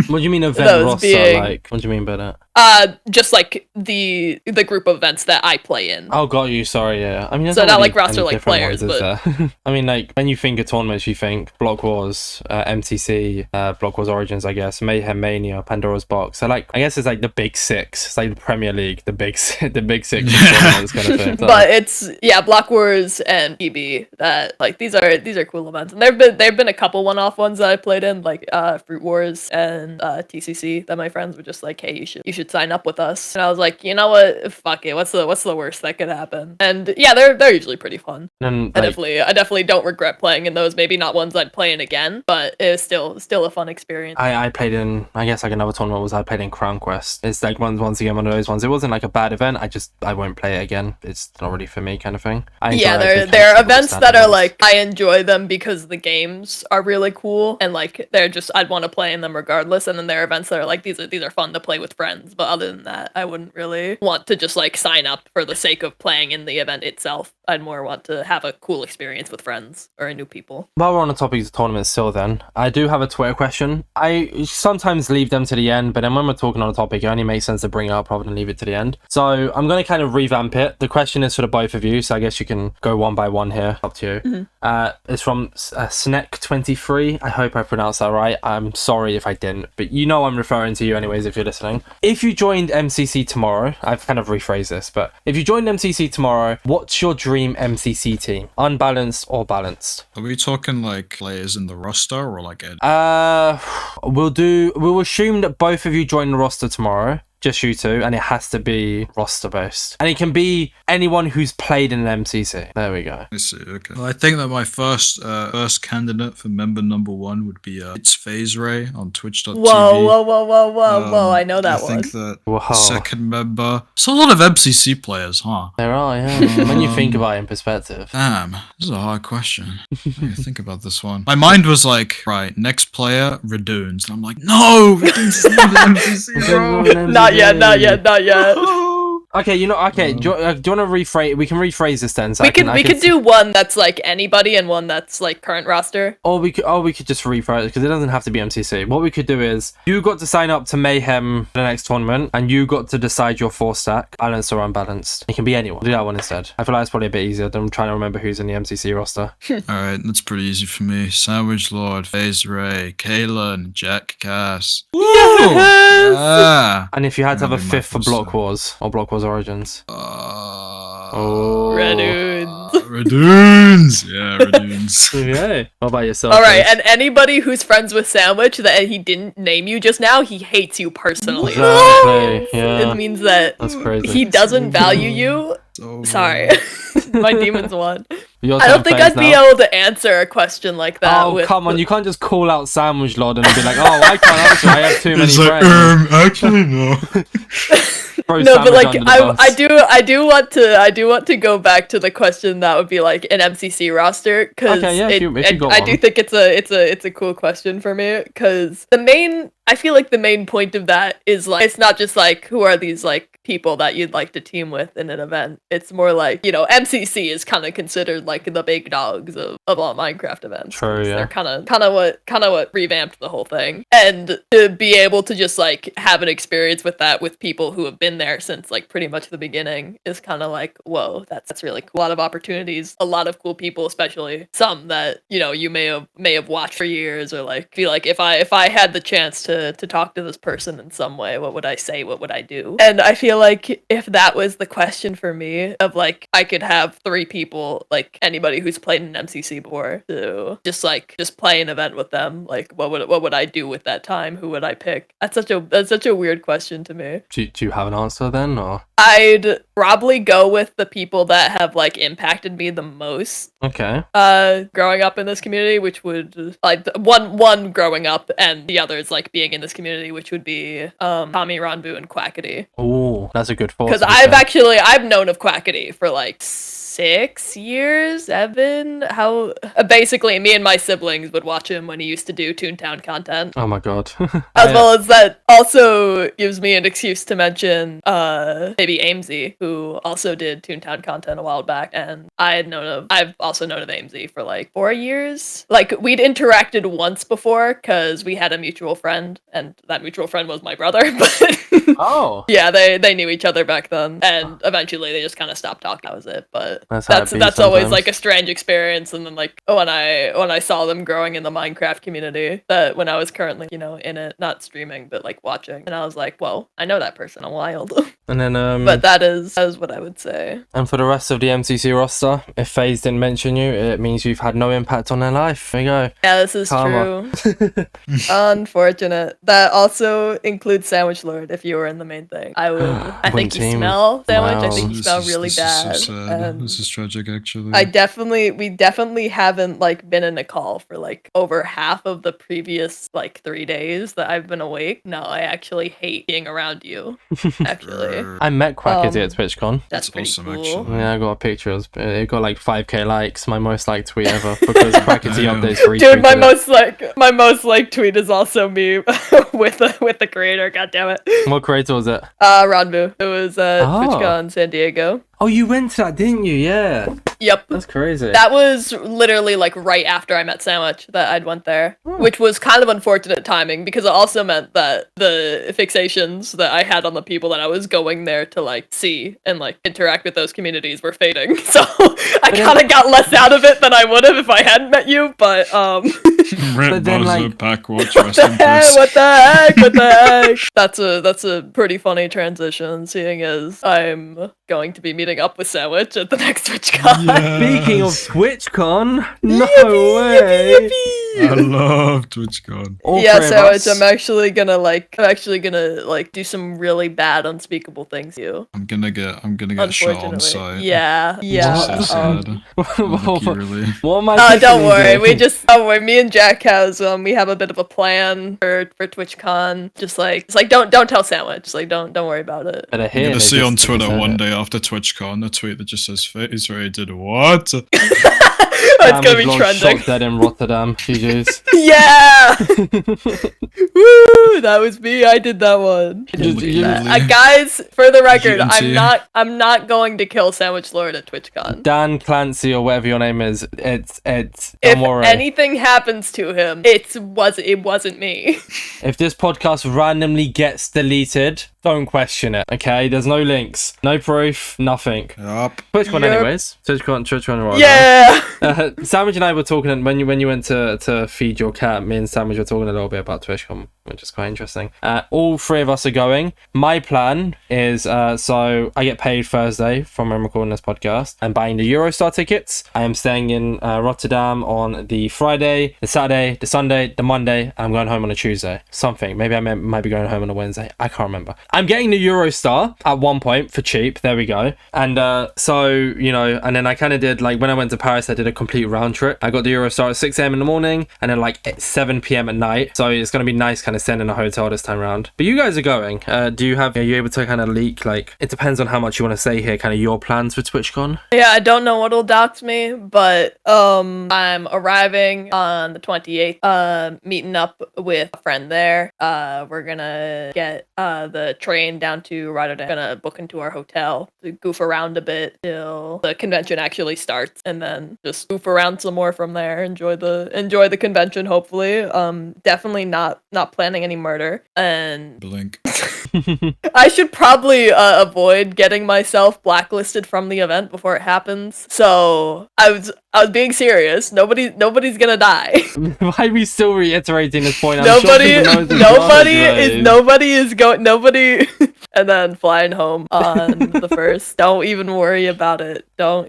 What do you mean event roster? Like, what do you mean by that? Just like the group of events that I play in. Oh, got you. Sorry, yeah. I mean, so not like roster like players, but I mean, like, when you think of tournaments, you think Block Wars, MTC, Block Wars Origins, I guess, Mayhem, Mania, Pandora's Box. So like, I guess it's like the big six. It's like the Premier League, the big six tournaments kind of thing. So. But it's Block Wars and PB that like these are cool events, and there've been a couple one-off ones that I played in, like Fruit Wars and TCC, that my friends were just like, hey, you should sign up with us. And I was like, you know what, fuck it, what's the worst that could happen? And yeah, they're usually pretty fun. And I definitely don't regret playing in those. Maybe not ones I'd play in again, but it was still a fun experience. I played in, I guess like another tournament was I played in Crown Quest. It's like once again one of those ones. It wasn't like a bad event. I won't play it again. It's not really for me, kind of thing. There are events that are like, I enjoy them because the games are really cool, and like they're just, I'd want to play in them regardless. And then there are events that are like, these are fun to play with friends, but other than that, I wouldn't really want to just like sign up for the sake of playing in the event itself. I'd more want to have a cool experience with friends or new people. While we're on the topic of tournaments still, then I do have a Twitter question. I sometimes leave them to the end, but then when we're talking on a topic, it only makes sense to bring it up rather than leave it to the end. So I'm going to kind of revamp it. The question is for the both of you, so I guess you can go one by one here. Up to you. Mm-hmm. It's from Snek23. I hope I pronounced that right. I'm sorry if I didn't, but you know I'm referring to you anyways if you're listening. If you joined MCC tomorrow, I've kind of rephrased this, but if you joined MCC tomorrow, what's your dream MCC team? Unbalanced or balanced? Are we talking like players in the roster or like Ed? We'll assume that both of you join the roster tomorrow. Just you two, and it has to be roster based, and it can be anyone who's played in an MCC. There we go. I see. Okay. Well, I think that my first candidate for member number 1 would be it's PhazeRay on Twitch.tv. Whoa! I know that one. I think that second member. It's a lot of MCC players, huh? There are, yeah. When you think about it in perspective. Damn, this is a hard question. Think about this one. My mind was like, right, next player, Radoons, and I'm like, no, Radoons is not an MCC, bro. Not yet. Okay, you know, okay. Do you want to rephrase? We can rephrase this then. So we could do one that's like anybody and one that's like current roster. Or we could just rephrase it because it doesn't have to be MCC. What we could do is you got to sign up to Mayhem for the next tournament, and you got to decide your 4-stack, balanced or unbalanced. It can be anyone. Do that one instead. I feel like it's probably a bit easier than trying to remember who's in the MCC roster. All right, that's pretty easy for me. SandwichLord, PhazeRay, Kalen, Jack Cass. And if you had to have a fifth for Block Wars or Block Wars Origins. Redunes. Redunes. Yeah, Redunes. Okay. What about yourself? All right, and anybody who's friends with Sandwich that he didn't name you just now, he hates you personally. Exactly. Yeah. It means that That's crazy. he doesn't value you. So Sorry, my demons won. Your I don't turn, think FaZe, I'd be now. able to answer a question like that. Oh, come on. You can't just call out SandwichLord and be like, oh, I can't answer. I have too many it's like, friends. actually, no. Throw No, but Sandwich like under the bus. I do want to go back to the question that would be like an MCC roster because Okay, yeah, if you got I do one. think it's a cool question for me because I feel like the main point of that is like it's not just like who are these like people that you'd like to team with in an event. It's more like, you know, MCC is kind of considered like the big dogs of all Minecraft events. True, yeah. They're kind of what revamped the whole thing. And to be able to just like have an experience with that with people who have been there since like pretty much the beginning is kind of like, whoa, that's really cool. A lot of opportunities, a lot of cool people, especially some that, you know, you may have watched for years or like feel like if I had the chance to talk to this person in some way, what would I say? What would I do? And I feel like if that was the question for me of like I could have 3 people, like anybody who's played an MCC before, to just play an event with them, like what would I do with that time? Who would I pick? That's such a weird question to me. Do you have an answer then, or? I'd probably go with the people that have like impacted me the most. Okay. Growing up in this community, which would like one growing up and the others like being in this community, which would be Tommy, Ronbu, and Quackity. Oh, that's a good thought. Because I've known of Quackity for like 6 years, 7. How basically me and my siblings would watch him when he used to do Toontown content. Oh my god. As well as that also gives me an excuse to mention maybe AMZ, who also did Toontown content a while back, and I've also known of AMZ for like 4 years. Like we'd interacted once before because we had a mutual friend, and that mutual friend was my brother. But Oh. yeah, they knew each other back then, and eventually they just kind of stopped talking. That was it. But That's that's always like a strange experience. And then like when I saw them growing in the Minecraft community, that when I was currently, you know, in it, not streaming but like watching, and I was like, well, I know that person. I'm wild. And then But that is what I would say. and for the rest of the MCC roster, if FaZe didn't mention you, it means you've had no impact on their life. There you go. Yeah, this is Karma. true. Unfortunate. That also includes SandwichLord. If you were in the main thing, I would. I think you team. smell Sandwich. Wow. I think you smell really bad. This is so sad. And This is tragic, actually. we definitely haven't like been in a call for like over half of the previous like 3 days that I've been awake. No, I actually hate being around you. Actually, I met Quackity at TwitchCon. that's pretty awesome, cool. actually. Yeah, I got a picture. It got like 5k likes, my most liked tweet ever, because Quackity Damn. updates retweeted Dude, my it. most like tweet is also me with the creator. God damn it. What creator was it? Ranbu. It was Oh. TwitchCon San Diego. Oh, you went to that, didn't you? Yeah. Yep. That's crazy. That was literally like right after I met Sandwich that I'd went there, Oh. which was kind of unfortunate timing because it also meant that the fixations that I had on the people that I was going there to like see and like interact with those communities were fading. So I kind of got less out of it than I would have if I hadn't met you. But Rip But then, Buzzer, like- Packwatch, rest in Hey, peace. what the heck? What the heck? That's a pretty funny transition, seeing as I'm going to be meeting up with Sandwich at the next TwitchCon. Yeah. Speaking of TwitchCon, no Yippee, way. yippee, yippee. I love TwitchCon. All Yeah, three of Sandwich, us. I'm actually gonna do some really bad, unspeakable things to you. I'm gonna get shot on Unfortunately, sight. yeah, yeah. This is so sad. Lucky, really. What am I Don't kicking worry, you? don't worry. Me and Jack we have a bit of a plan for TwitchCon. Just like don't tell Sandwich. Just like don't worry about it. Better You're hear gonna they see just on Twitter said one it. day after TwitchCon a tweet that just says PhazeRay did what? It's gonna be Sandwich Lord trending. shot dead in Rotterdam. GG's. Yeah. Woo! That was me. I did that one. Guys, for the record, I'm not going to kill SandwichLord at TwitchCon. Dan Clancy or whatever your name is. It's. If anything happens to him, it wasn't me. If this podcast randomly gets deleted, don't question it. Okay, there's no links, no proof, nothing. Yup. TwitchCon, anyways. TwitchCon. Yeah. Sandwich and I were talking when you went to feed your cat. Me and Sandwich were talking a little bit about TwitchCon, which is quite interesting. All three of us are going. My plan is so I get paid Thursday from when I'm recording this podcast. I'm buying the Eurostar tickets. I am staying in Rotterdam on the Friday, the Saturday, the Sunday, the Monday. I'm going home on a Tuesday. Something. Maybe I might be going home on a Wednesday. I can't remember. I'm getting the Eurostar at one point for cheap. There we go. And so, you know, and then I kind of did, like, when I went to Paris, I did a complete round trip. I got the Eurostar at 6 a.m. in the morning and then like 7 p.m. at night. So it's going to be nice kind of staying in a hotel this time around. But you guys are going. Are you able to kind of leak, like, it depends on how much you want to say here, kind of your plans for TwitchCon? Yeah, I don't know what'll dox me, but I'm arriving on the 28th, meeting up with a friend there. We're gonna get the train down to Rotterdam. Gonna book into our hotel to goof around a bit till the convention actually starts, and then just goof around some more from there. Enjoy the convention, hopefully. Definitely not planning any murder, and Blink. I should probably avoid getting myself blacklisted from the event before it happens. So I was being serious. Nobody's gonna die. Why are we still reiterating this point? Nobody is going. And then flying home on the 1st. Don't even worry about it. And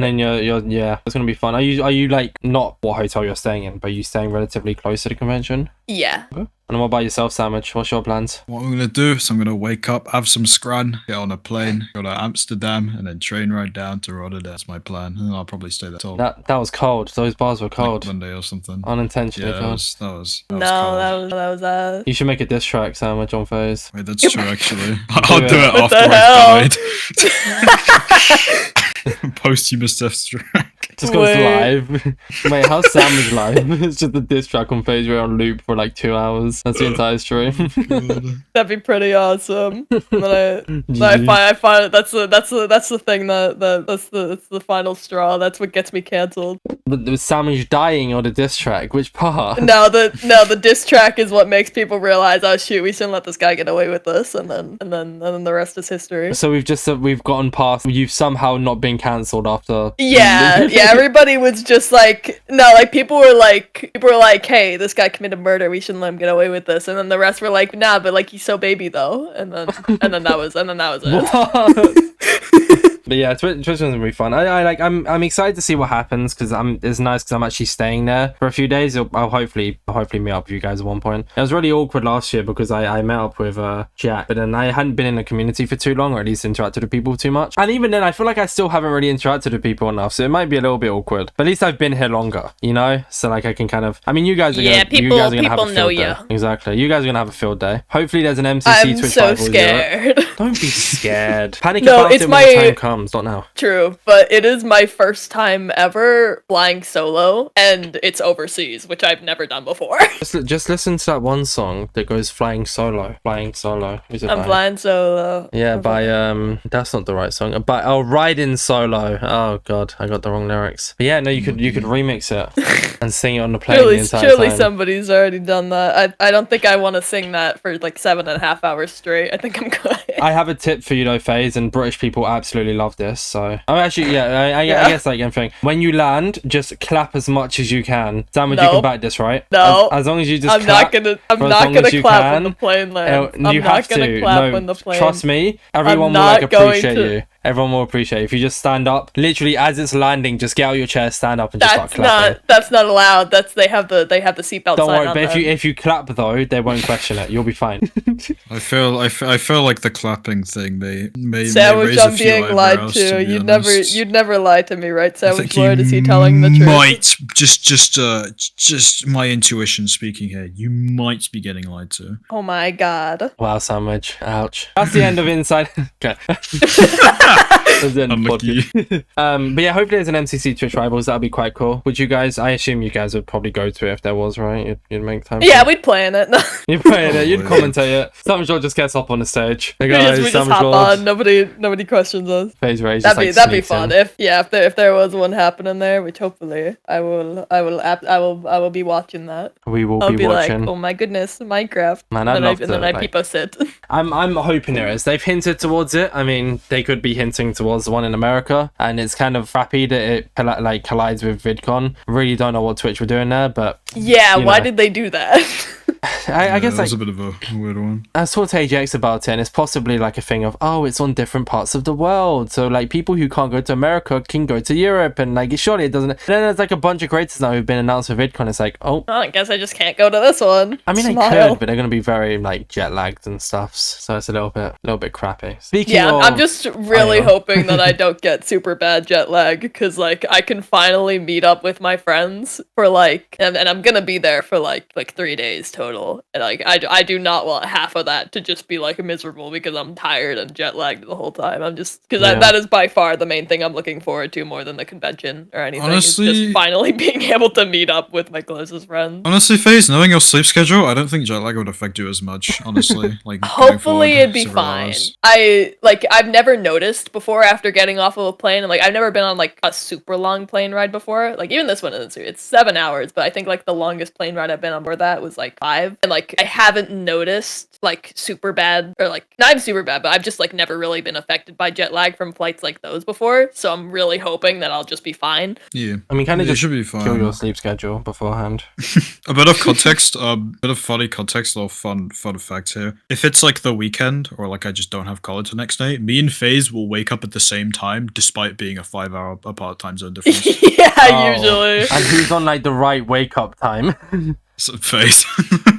then you're it's gonna be fun. Are you like not what hotel you're staying in, but are you staying relatively close to the convention? Yeah. Okay. And what about yourself, Sandwich? What's your plans? What I'm gonna do is I'm gonna wake up, have some scran, get on a plane, go to Amsterdam, and then train right down to Rotterdam. That's my plan. And I'll probably stay there till that was cold. Those bars were cold. Like Monday or something. Unintentionally cold. That was You should make a diss track, Sandwich, on Phase. Wait, that's true actually. I'll do it after I've died. Posthumous death track. Just goes live. Wait, how's Sandwich live? It's just a diss track on PhazeRay on loop for like 2 hours. That's the entire stream. That'd be pretty awesome. I find that's the thing that's the final straw. That's what gets me cancelled. But was Sandwich dying or the diss track? Which part? No, the diss track is what makes people realize, oh shoot, we shouldn't let this guy get away with this, and then the rest is history. So we've gotten past. You've somehow not been cancelled after. Yeah. Everybody was just like, no, like people were like, hey, this guy committed murder, we shouldn't let him get away with this, and then the rest were like, nah, but like he's so baby though, and then that was it. But yeah, Twitch gonna be fun. I'm excited to see what happens because it's nice because I'm actually staying there for a few days. I'll hopefully meet up with you guys at one point. It was really awkward last year because I met up with Jack, but then I hadn't been in the community for too long, or at least interacted with people too much. And even then, I feel like I still haven't really interacted with people enough, so it might be a little bit awkward. But at least I've been here longer, you know. So like I can kind of. I mean, you guys are gonna have a field day. Exactly. You guys are gonna have a field day. Hopefully, there's an MCC I'm Twitch so Rivals scared. Don't be scared. Panic about it when the time comes, not now. True, but it is my first time ever flying solo, and it's overseas, which I've never done before. Just listen to that one song that goes Flying Solo. Who's it by? Flying Solo. Yeah, by that's not the right song. By Riding Solo. Oh god, I got the wrong lyrics. But yeah, no, you could remix it and sing it on the plane the entire surely time. Somebody's already done that. I don't think I want to sing that for like 7.5 hours straight. I think I'm good. I have a tip for you though, FaZe, and British people absolutely love this. So actually, yeah, I guess like anything. When you land, just clap as much as you can. Sandwich, you can back this, right? No. As long as you just I'm not gonna clap when the plane lands. I'm not gonna clap when the plane. Trust me, everyone will like appreciate you. Everyone will appreciate it. If you just stand up, literally as it's landing, just get out of your chair, stand up, and just start clapping. That's not allowed. They have the seatbelt. Don't worry, but if you clap though, they won't question it. You'll be fine. I feel like the clapping thing may Sandwich, raise a I'm few being lied eyebrows, to. You'd You'd never lie to me, right, SandwichLord? Is he telling the truth? Might just my intuition speaking here. You might be getting lied to. Oh my god. Wow, Sandwich. Ouch. That's the end of Inside. Okay. As in Unlucky. but yeah, hopefully there's an MCC Twitch Rivals. That'd be quite cool. Would you guys? I assume you guys would probably go to it if there was, right? You'd make time. Yeah, we'd play in it. You'd play it. You'd commentate it. SandwichLord just gets up on the stage. Hey guys, we just hop on. Nobody questions us. PhazeRay That'd be fun. If there was one happening there, which hopefully I will be watching that. I'll be watching. Like, oh my goodness, Minecraft. Man, I'd love to. And then I peep sit. I'm hoping there is. They've hinted towards it. I mean, they could be hinting towards the one in America, and it's kind of crappy that it collides with VidCon. Really don't know what Twitch were doing there, but yeah, why did they do that? I guess that's a bit of a weird one. I talked to AJX about it, and it's possibly like a thing of, oh, it's on different parts of the world, so like people who can't go to America can go to Europe, and like surely it doesn't. And then there's like a bunch of creators now who've been announced for VidCon. It's like, oh, I guess I just can't go to this one. I mean, I could, but they're gonna be very like jet lagged and stuff, so it's a little bit crappy. Speaking of, I'm just really hoping that I don't get super bad jet lag, because like I can finally meet up with my friends for like, and I'm gonna be there for like 3 days total, and like I do not want half of that to just be like miserable because I'm tired and jet lagged the whole time. I'm just because that is by far the main thing I'm looking forward to more than the convention or anything. Honestly, it's just finally being able to meet up with my closest friends. Honestly, FaZe, knowing your sleep schedule, I don't think jet lag would affect you as much. Honestly, like hopefully it'd be fine. I've never noticed before after getting off of a plane, and like I've never been on like a super long plane ride before. Like even this one isn't. It's 7 hours, but I think like the longest plane ride I've been on board that was like 5, and like I haven't noticed like super bad, or like not even super bad, but I've just like never really been affected by jet lag from flights like those before. So I'm really hoping that I'll just be fine. Yeah, I mean, kind of just should be fine. Kill your sleep schedule beforehand. A bit of context, bit of funny context, or fun fact here. If it's like the weekend, or like I just don't have college the next day, me and FaZe will wake up at the same time, despite being a 5-hour apart time zone difference. Usually. And who's on like the right wake up time? FaZe.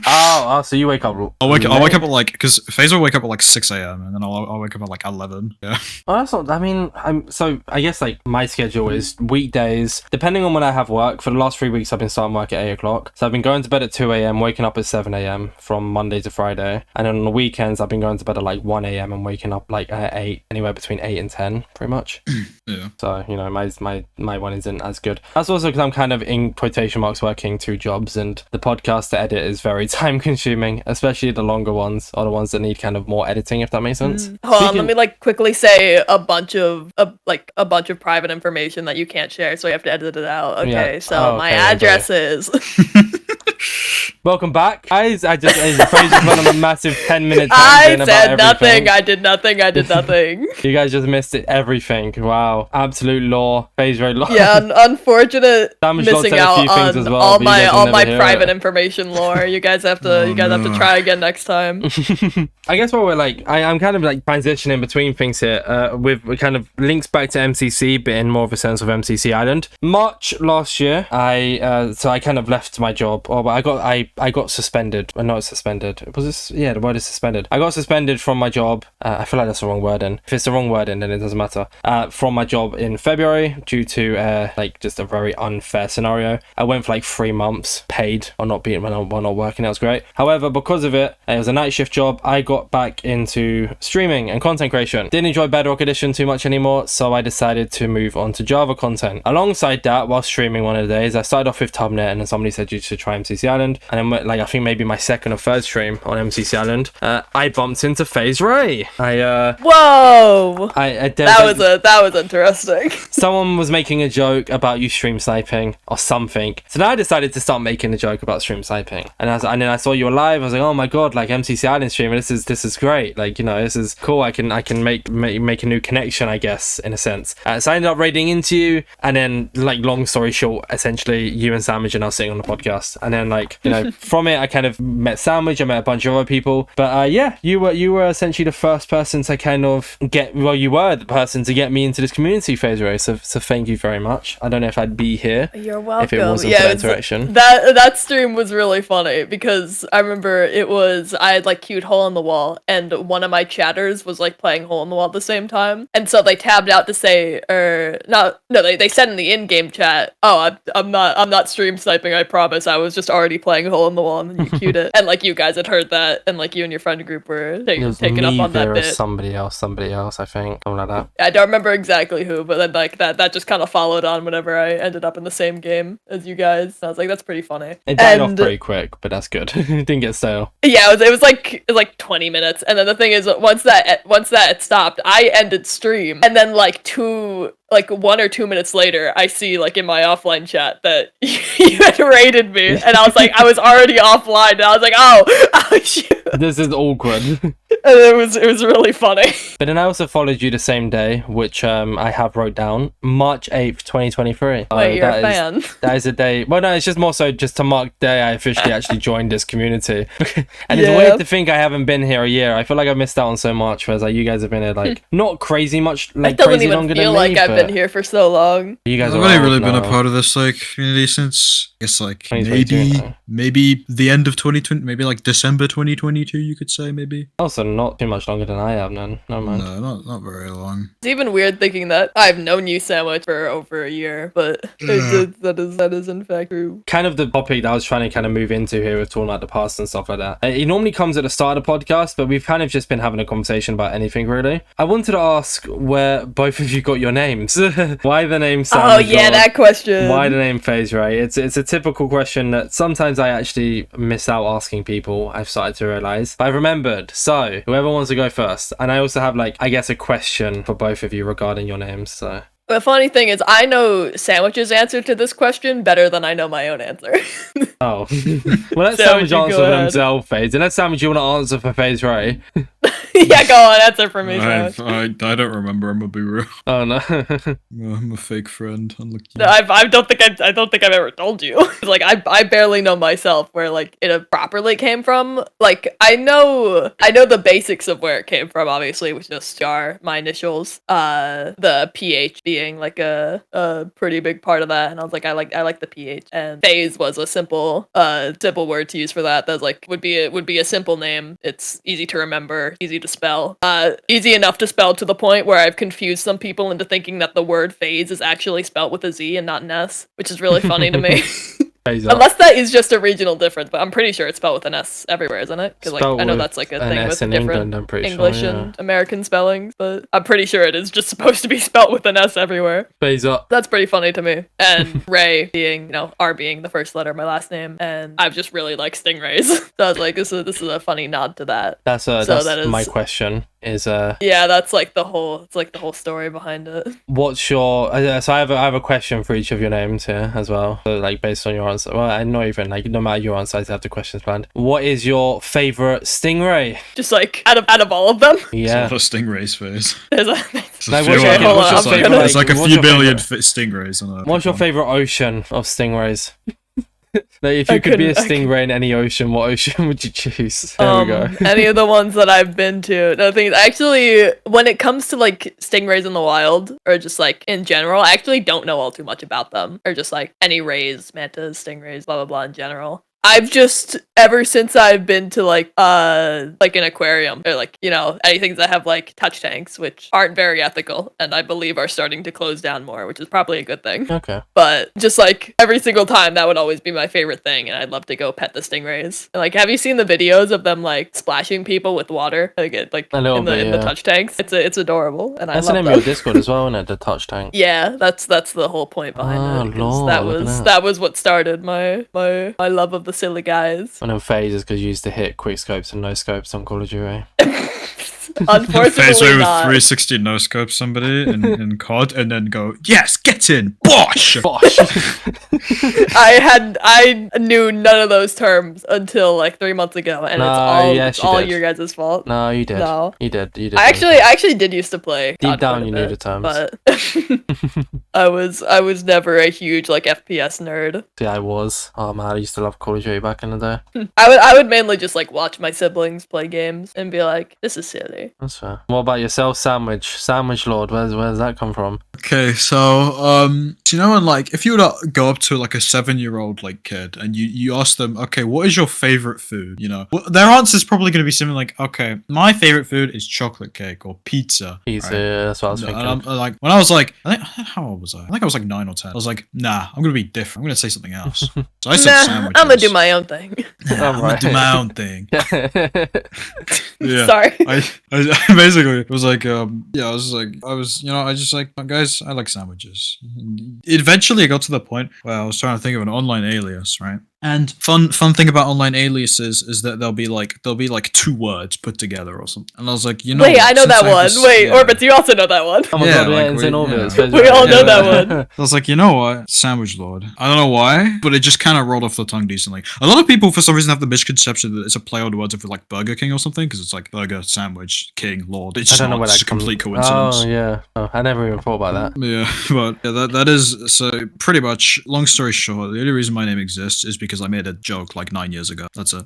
oh, so you wake up. I'll wake up at like, because FaZe will wake up at like 6 a.m. and then I'll wake up at like 11. Yeah. Oh, that's not. I mean, so I guess like my schedule is weekdays, depending on when I have work. For the last 3 weeks, I've been starting work at 8 o'clock. So I've been going to bed at 2 a.m., waking up at 7 a.m. from Monday to Friday, and then on the weekends I've been going to bed at like 1 a.m. and waking up like at 8, anywhere between 8 and 10, pretty much. Yeah. So you know, my one isn't as good. That's also because I'm kind of in quotation marks working 2 jobs, and the podcast to edit is very time consuming, especially the longer ones or the ones that need kind of more editing, if that makes sense. Hold on, let me like quickly say a bunch of private information that you can't share, so you have to edit it out. Okay, my address is welcome back, guys. I just went on a massive 10-minute I said nothing. I did nothing. You guys just missed it, everything. Wow, absolute lore. PhazeRay lore. Yeah, unfortunate SandwichLord missing out on well, all my private information lore. You guys have to have to try again next time. I guess what we're like, I'm kind of like transitioning between things here, with kind of links back to MCC, but in more of a sense of MCC Island. March last year, I kind of left my job, or I got suspended. Not suspended. Was this? Yeah, the word is suspended. I got suspended from my job. I feel like that's the wrong word, and if it's the wrong word, then it doesn't matter. From my job in February due to like just a very unfair scenario. I went for like 3 months paid or not being while not working. That was great. However, because of it was a night shift job. I got back into streaming and content creation. Didn't enjoy Bedrock Edition too much anymore, so I decided to move on to Java content. Alongside that, while streaming one of the days, I started off with Tubnet, and then somebody said you should try MCC Island, and then like I think maybe my second or third stream on MCC Island, I bumped into PhazeRay. Whoa! That was interesting. Someone was making a joke about you stream sniping or something, so now I decided to start making a joke about stream sniping, and then I saw you were live. I was like, oh my god, like MCC Island streamer, this is great. Like, you know, this is cool. I can make a new connection, I guess, in a sense. So I ended up raiding into you, and then like long story short, essentially you and Sandwich are now sitting on the podcast, and then like, you know, from it I kind of met Sandwich, I met a bunch of other people, but yeah, you were essentially the first person to kind of you were the person to get me into this community, PhazeRay, so thank you very much. I don't know if I'd be here. You're welcome. If it wasn't for that interaction. That stream was really funny because I remember I had like queued Hole in the Wall, and one of my chatters was like playing Hole in the Wall at the same time, and so they tabbed out to say, they said in the in-game chat, oh, I'm not stream sniping, I promise, I was just already playing Hole hole in the wall, and then you queued it. And like you guys had heard that, and like you and your friend group were taking up on that bit. Somebody else, I think, something like that. I don't remember exactly who, but then like that just kind of followed on whenever I ended up in the same game as you guys. I was like, that's pretty funny. It died off pretty quick, but that's good. It didn't get stale. Yeah, it was like 20 minutes, and then the thing is, once that stopped, I ended stream, and then like 1 or 2 minutes later, I see like in my offline chat that you had raided me, and I was like, I was already offline, and I was like, oh shoot. This is awkward. And it was really funny. But then I also followed you the same day, which I have wrote down, March 8th, 2023. Wait, you're a fan. That is a day. Well, no, it's just more so just to mark the day I officially actually joined this community. And it's weird to think I haven't been here a year. I feel like I missed out on so much, whereas like you guys have been here like not crazy much, like crazy longer than me. It doesn't even feel like I've been here for so long. You guys I've only really been a part of this like community since I guess like maybe the end of 2020, maybe like December 2022, you could say maybe. Also, not too much longer than I have, then. No, man. No, not very long. It's even weird thinking that I've known you, Sandwich, for over a year, but that is in fact true. Kind of the topic that I was trying to kind of move into here with talking about the past and stuff like that. It normally comes at the start of the podcast, but we've kind of just been having a conversation about anything, really. I wanted to ask where both of you got your names. Why the name SandwichLord? Oh, yeah, that question. Why the name PhazeRay? It's a typical question that sometimes I actually miss out asking people, I've started to realize. But I've remembered. So, whoever wants to go first. And I also have, like, I guess a question for both of you regarding your names, so... The funny thing is, I know Sandwich's answer to this question better than I know my own answer. Oh. Well, let Sandwich answer for himself, Phase. And let Sandwich, you want to answer for PhazeRay? Yeah, go on, answer for me, Sandwich. I don't remember, I'm gonna be real. Oh, no. I'm a fake friend, unlucky. No, I don't think I've ever told you. Like, I barely know myself where, like, it properly came from. Like, I know the basics of where it came from, obviously, which is Jar, my initials. The PH being like a pretty big part of that, and I was like, I like the PH, and Phase was a simple word to use for that. That's like would be a simple name. It's easy to remember, easy to spell, easy enough to spell to the point where I've confused some people into thinking that the word phase is actually spelled with a Z and not an S, which is really funny to me. Unless that is just a regional difference, but I'm pretty sure it's spelled with an S everywhere, isn't it? Because like I know that's like a thing with different English and American spellings, but I'm pretty sure it is just supposed to be spelled with an S everywhere. Phase up. That's pretty funny to me. And Ray being, R being the first letter of my last name, and I've just really like stingrays. So I was like, this is a funny nod to that. That's my question. Yeah, that's like the whole story behind it. What's your so I have a question for each of your names here as well, so, like based on your answer. Well, I not even like no matter your answer, I have the questions planned. What is your favorite stingray? Just like out of all of them. Yeah, it's not a stingray's face. There's like a few billion stingrays on it. What's your favorite ocean of stingrays? Like, if you could be a stingray in any ocean, what ocean would you choose? There we go. Any of the ones that I've been to. No, things actually, when it comes to like stingrays in the wild, or just like in general, I actually don't know all too much about them, or just like any rays, mantas, stingrays, blah blah blah in general. I've just, ever since I've been to like an aquarium, or like, anything that have like touch tanks, which aren't very ethical, and I believe are starting to close down more, which is probably a good thing. Okay. But just like every single time, that would always be my favorite thing, and I'd love to go pet the stingrays. And like, have you seen the videos of them like splashing people with water? Like in the touch tanks? It's adorable, and that's I love the name of your Discord as well, isn't it? The touch tank. Yeah, that's the whole point behind it. Lord, that was what started my love of the silly guys. One of phases because you used to hit quick scopes and no scopes on Call of Duty. Unfortunately, PhazeRay with not. 360 no scope somebody in COD and then go, yes, get in, bosh. Bosh. I knew none of those terms until like 3 months ago, and it's all your guys' fault. No, you did. No, you did. I actually did used to play. Deep down, you knew the terms, but I was never a huge like FPS nerd. Yeah, I was. Oh man, I used to love Call of Duty back in the day. I would mainly just like watch my siblings play games and be like, this is silly. me. That's fair. What about yourself, SandwichLord? Where's that come from? Okay, so do you know when like if you were to go up to like a 7-year-old like kid and you ask them, okay, what is your favorite food? You know, well, their answer is probably going to be something like, okay, my favorite food is chocolate cake or pizza. Pizza, right? yeah, that's what I was thinking. And I'm like, when I was like, how old was I? I think I was like 9 or 10. I was like, nah, I'm gonna be different. I'm gonna say something else. So I said sandwiches. I'm gonna do my own thing. Nah, I'm gonna do my own thing. Yeah. Sorry. I basically was like, yeah, I was, you know, I just like, guys, I like sandwiches. Eventually, it got to the point where I was trying to think of an online alias, right? And fun thing about online aliases is that they'll be like 2 words put together or something. And I was like, you know, wait, I know that since I one. have this- Wait, yeah. Orbits, you also know that one. Oh my Yeah, god, like, it's we- in orbits. yeah. We all know that one. I was like, you know what? SandwichLord. I don't know why, but it just kind of rolled off the tongue decently. A lot of people, for some reason, have the misconception that it's a play on words of like Burger King or something, because it's like burger, sandwich, king, lord. It's I don't know not. where It's that a complete comes. coincidence. Oh yeah, I never even thought about that. Yeah, but yeah, that is so pretty much. Long story short, the only reason my name exists is because I made a joke like 9 years ago. That's it.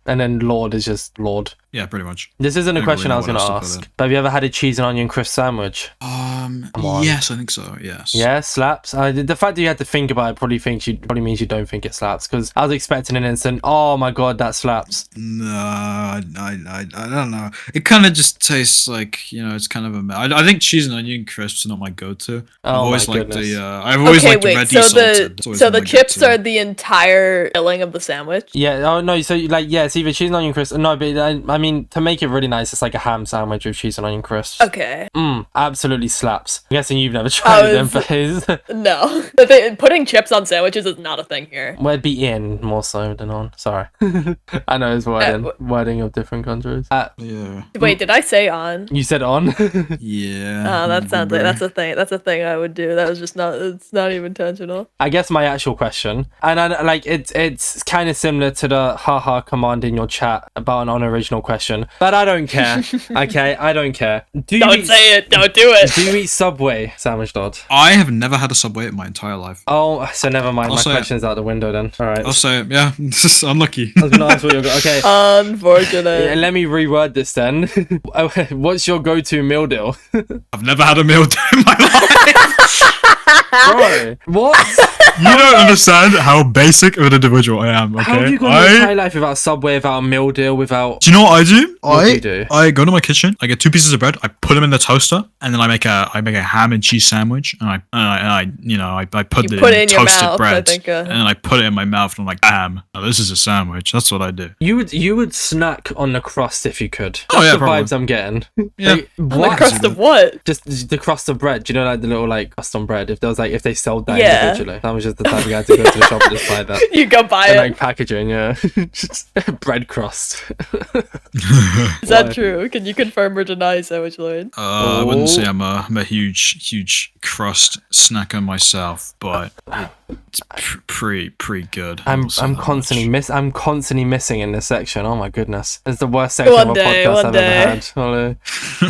And then Lord is just Lord. Yeah, pretty much. This isn't a don't question really I was know going to what else to put ask. But have you ever had a cheese and onion crisp sandwich? Um, on. yes, I think so. Yes. Yeah, slaps. The fact that you had to think about it probably means you don't think it slaps. Because I was expecting an instant, oh my god, that slaps. No, I don't know. It kind of just tastes like, you know, it's kind of a. I think cheese and onion crisps are not my go-to. Oh, I've always my liked goodness. the. I've always liked the ready salted. It's always so been the my chips go-to. are the entire filling of the sandwich. Yeah, oh no, so like, yeah, it's either cheese and onion crisp. No, but I mean, to make it really nice, it's like a ham sandwich with cheese and onion crisps. Okay. Absolutely slaps. I'm guessing you've never tried it then, Faze. No. Putting chips on sandwiches is not a thing here. Well, it'd be in more so than on. Sorry. I know it's wording of different countries. Yeah. Wait, did I say on? You said on? Yeah. Oh, that sounds like that's a thing. That's a thing I would do. That was just not. It's not even intentional. I guess my actual question, and I like it's kind of similar to the haha command in your chat about an unoriginal question, but I don't care. Okay, I don't care. Don't say it. Don't do it. Do you eat Subway, SandwichLord? I have never had a Subway in my entire life. Oh, so never mind. I'll My say it. question's out the window then. All right. I'll say it. Yeah, this is unlucky. I was gonna ask what you're okay. Unfortunate. Yeah, let me reword this then. What's your go-to meal deal? I've never had a meal deal in my life. Bro, what? You don't understand how basic of an individual I am. Okay. How have you gone your entire life without Subway, without a meal deal, without? Do you know what I do? What do you do? I go to my kitchen. I get 2 pieces of bread. I put them in the toaster, and then I make a ham and cheese sandwich. And I put You the put it in your toasted mouth, bread, I think, and then I put it in my mouth. And I'm like, bam! Now this is a sandwich. That's what I do. You would snack on the crust if you could. That's Oh, yeah, the probably. vibes I'm getting. Yeah. Like, On the what? crust of what? Just the crust of bread. Do you know, like the little like crust on bread? If there was like if they sold that Yeah. individually, that was just the type of guy to go to the shop and just buy that. You go buy And it. like packaging, yeah, just bread crust. Is that true? Can you confirm or deny, SandwichLord? I wouldn't say I'm a huge crust snacker myself, but it's pretty good. I'm I'll say that constantly much. I'm constantly missing in this section. Oh my goodness, it's the worst section One of a day, podcast one I've day. ever had. Ollie.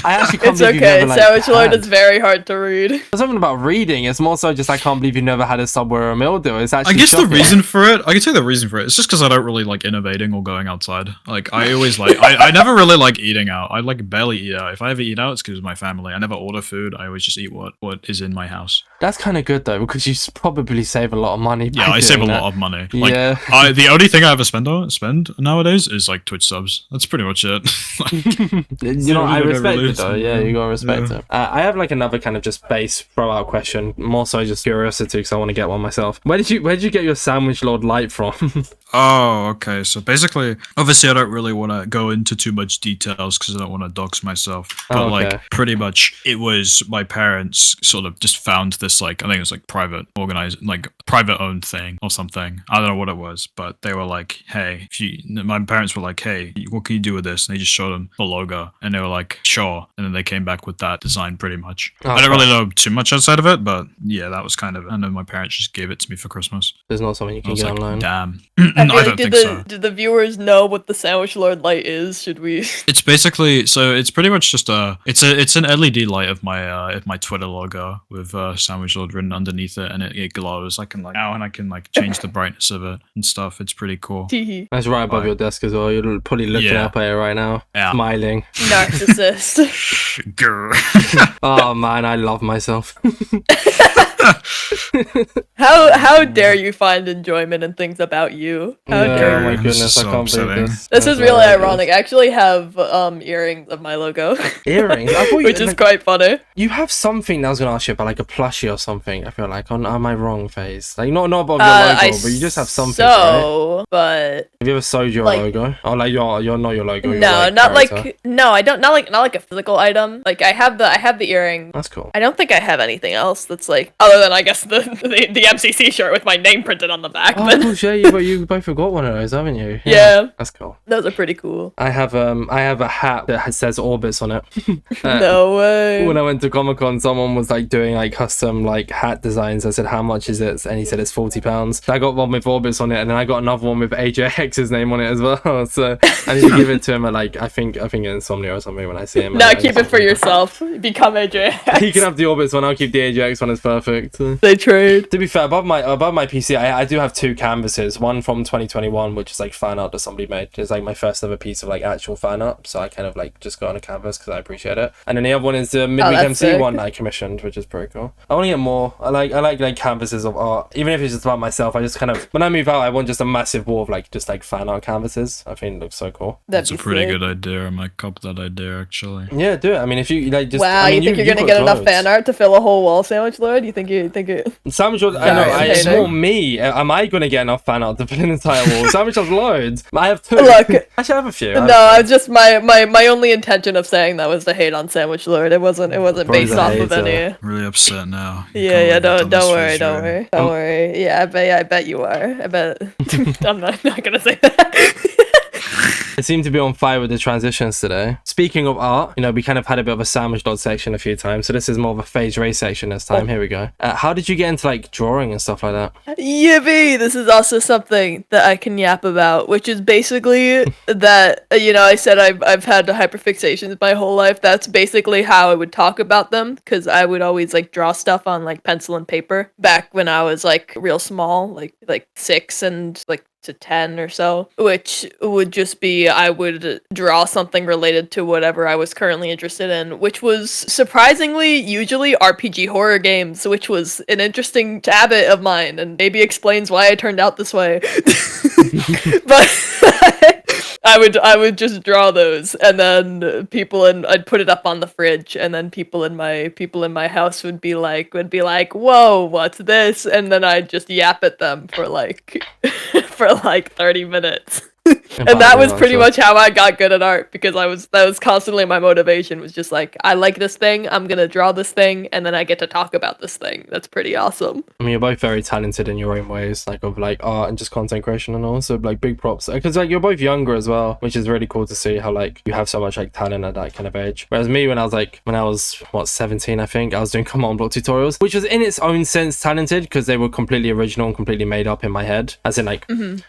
I actually can't It's believe you've okay. never like SandwichLord had. is very hard to read. It's not even about reading. It's more so just I can't believe you've never had a Subway or a meal deal. It's I actually. guess the shocking. reason for it, I can tell you the reason for it. It's just because I don't really like innovating or going outside. Like I always like, I never really like eating out. I like barely eat out. If I ever eat out, it's because of my family. I never order food. I always just eat what is in my house. That's kind of good though, because you probably save a lot of money. Yeah, by I save a doing lot that. of money. Like, Yeah. the only thing I ever spend nowadays is like Twitch subs. That's pretty much it. You know, I really respect it release though. them, Yeah, yeah. you gotta respect Yeah. it. I have like another kind of just base throw out question, more so just curiosity, because I want to get one myself. Where did you get your SandwichLord light from? Oh, okay. So basically, obviously, I don't really want to go into too much details because I don't want to dox myself. But Oh, okay. like, pretty much, it was my parents sort of just found this like I think it was like private owned thing or something. I don't know what it was, but they were like, "Hey, my parents were like, hey, what can you do with this?" And they just showed them the logo, and they were like, "Sure." And then they came back with that design, pretty much. Oh, I don't really know too much outside of it, but yeah, that was kind of. And then my parents just gave it to me for Christmas. There's not something you I can was get like, online. damn. I feel I like don't did think so. did the viewers know what the SandwichLord light is? Should we? It's basically it's pretty much just it's an LED light of my Twitter logo with SandwichLord written underneath it, and it glows. I can change the brightness of it and stuff. It's pretty cool. That's right above your desk as well. You're probably looking up at it right now, smiling. Narcissist. Oh man, I love myself. How dare you find enjoyment in things about you? How dare Oh my you? goodness, I can't believe this. This is really ironic. I actually have earrings of my logo. Earrings? I thought Which is quite funny. You have something I was gonna ask you about, like a plushie or something. I feel like, am I wrong, Phase? Like not above your logo, but you just have something. Right? But have you ever sewed your logo? Oh, like you're not your logo. No, not like I don't not like a physical item. Like I have the earring. That's cool. I don't think I have anything else that's like other than I guess the MCC shirt with my name printed on the back. Oh, but cool, yeah, you both have got one of those, haven't you? Yeah. That's cool. Those are pretty cool. I have a hat that says Orbits on it. No way. When I went to Comic-Con, someone was like doing like custom like hat designs. I said, how much is it? And he said it's £40. So I got one with Orbits on it, and then I got another one with AJX's name on it as well. So I need to give it to him at like I think Insomnia or something when I see him. No, keep it for yourself. Become AJX. He can have the Orbits one. I'll keep the AJX one. It's perfect. They trade. To be fair, above my PC, I do have two canvases. One from 2021, which is like fan art that somebody made. It's like my first ever piece of like actual fan art. So I kind of like just got on a canvas because I appreciate it. And then the other one is the Midweek MC sick. one that I commissioned, which is pretty cool. I want to get more. I like canvases of art, even if it's just about myself. I just kind of when I move out, I want just a massive wall of like just like fan art canvases. I think it looks so cool. That's a pretty good idea. I might cop that idea actually. Yeah, do it. I mean, if you like, just wow, I mean, you think you're gonna get enough fan art to fill a whole wall, SandwichLord? You think it? SandwichLord, I know. It's more me. Am I gonna get enough fan art to fill an entire wall? SandwichLord loads. I have two. Look, I should have a few. No, just my only intention of saying that was to hate on SandwichLord. It wasn't based off of any. Really upset now. Yeah. Don't worry. Yeah, I bet you are. I bet. I'm not gonna say that. I seem to be on fire with the transitions today. Speaking of art, we kind of had a bit of a SandwichLord section a few times, so this is more of a PhazeRay section this time. Here we go. How did you get into like drawing and stuff like that? Yippee! This is also something that I can yap about, which is basically that I said I've had hyperfixations my whole life. That's basically how I would talk about them, because I would always like draw stuff on like pencil and paper back when I was like real small, like 6 and like to 10 or so, which would just be I would draw something related to whatever I was currently interested in, which was surprisingly usually RPG horror games, which was an interesting habit of mine and maybe explains why I turned out this way. But I would just draw those, and then I'd put it up on the fridge, and then people in my house would be like, "Whoa, what's this?" And then I'd just yap at them for like 30 minutes. And that was pretty much how I got good at art, because that was constantly my motivation, was just like, I like this thing, I'm gonna draw this thing, and then I get to talk about this thing. That's pretty awesome. I mean, you're both very talented in your own ways, like of like art and just content creation, and also like big props, because like you're both younger as well, which is really cool to see how like you have so much like talent at that kind of age. Whereas me, when I was 17, I think I was doing command block tutorials, which was in its own sense talented because they were completely original and completely made up in my head, as in like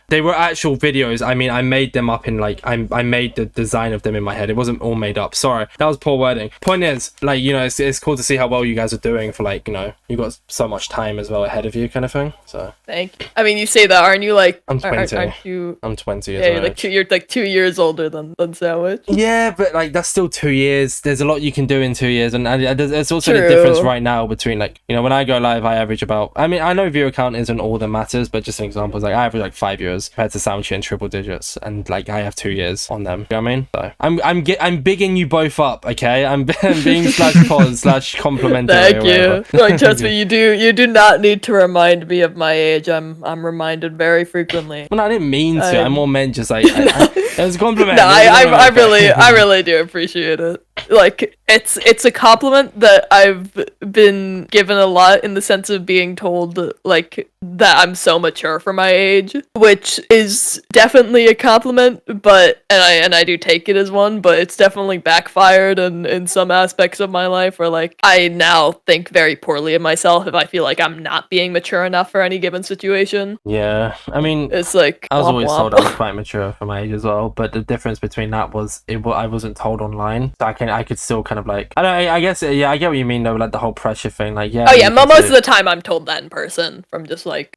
they were actual videos. I mean, I made them up in like I made the design of them in my head. It wasn't all made up. Sorry, that was poor wording. Point is, like, it's cool to see how well you guys are doing for like, you got so much time as well ahead of you, kind of thing. So thank you. I mean, you say that, aren't you? Like, I'm 20. Aren't you? I'm 20. Yeah, you're like 2 years older than Sandwich. Yeah, but like that's still 2 years. There's a lot you can do in 2 years, and there's also True. the difference right now between like when I go live, I average about. I mean, I know viewer count isn't all that matters, but just an example is like I average like 5 years compared to Sandwich in triple digits, and like I have 2 years on them. You know what I mean? So I'm bigging you both up, okay? I'm being /pos/ complimentary. Thank you. Like, trust me, you do not need to remind me of my age. I'm reminded very frequently. Well, no, I didn't mean to. I more meant just like it was a compliment. No, I really do appreciate it. Like, it's a compliment that I've been given a lot, in the sense of being told like that I'm so mature for my age, which is definitely a compliment, but and I do take it as one, but it's definitely backfired in some aspects of my life, where like I now think very poorly of myself if I feel like I'm not being mature enough for any given situation. Yeah, I mean, it's like I was always told I was quite mature for my age as well, but the difference between that was I wasn't told online, so I could still kind of of like, I guess, yeah, I get what you mean though, like the whole pressure thing, like, yeah. Oh yeah, most of the time I'm told that in person from just like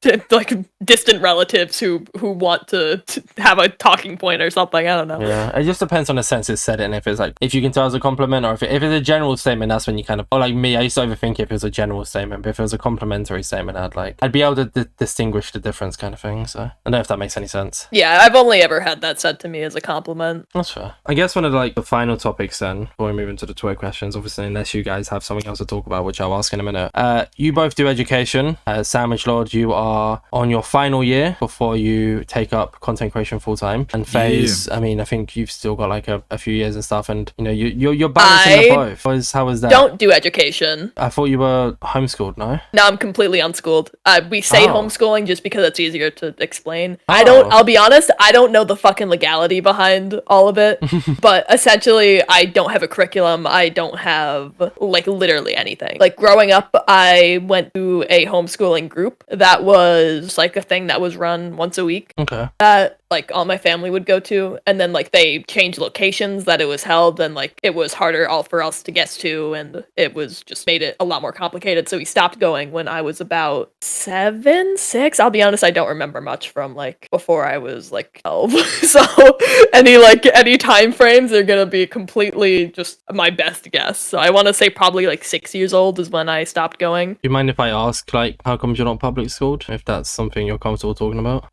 distant relatives who want to have a talking point or something. I don't know. Yeah, it just depends on the sense it's said in. If it's like, if you can tell it's a compliment, or if it's a general statement, that's when you kind of, or like me, I used to overthink if it was a general statement, but if it was a complimentary statement, I'd be able to distinguish the difference, kind of thing. So I don't know if that makes any sense. Yeah, I've only ever had that said to me as a compliment. That's fair. I guess one of like the final topics then, before we move into the Twitter questions, obviously, unless you guys have something else to talk about, which I'll ask in a minute. You both do education. SandwichLord, you are on your final year before you take up content creation full time. And Phase, I mean, I think you've still got like a few years and stuff, and you know, you're balancing the both. How was that? Don't do education. I thought you were homeschooled, no? No, I'm completely unschooled. We say homeschooling just because it's easier to explain. I'll be honest, I don't know the fucking legality behind all of it, but essentially I don't have a curriculum. I don't have like literally anything. Like growing up, I went to a homeschooling group that was like a thing that was run once a week. Okay. That like all my family would go to, and then like they changed locations that it was held, and like it was harder all for us to get to, and it was just made it a lot more complicated, so we stopped going when I was about 7, 6. I'll be honest, I don't remember much from like before I was like 12. So any time frames are gonna be completely just my best guess. So I want to say probably like 6 years old is when I stopped going. Do you mind if I ask like how come you're not public schooled, if that's something you're comfortable talking about?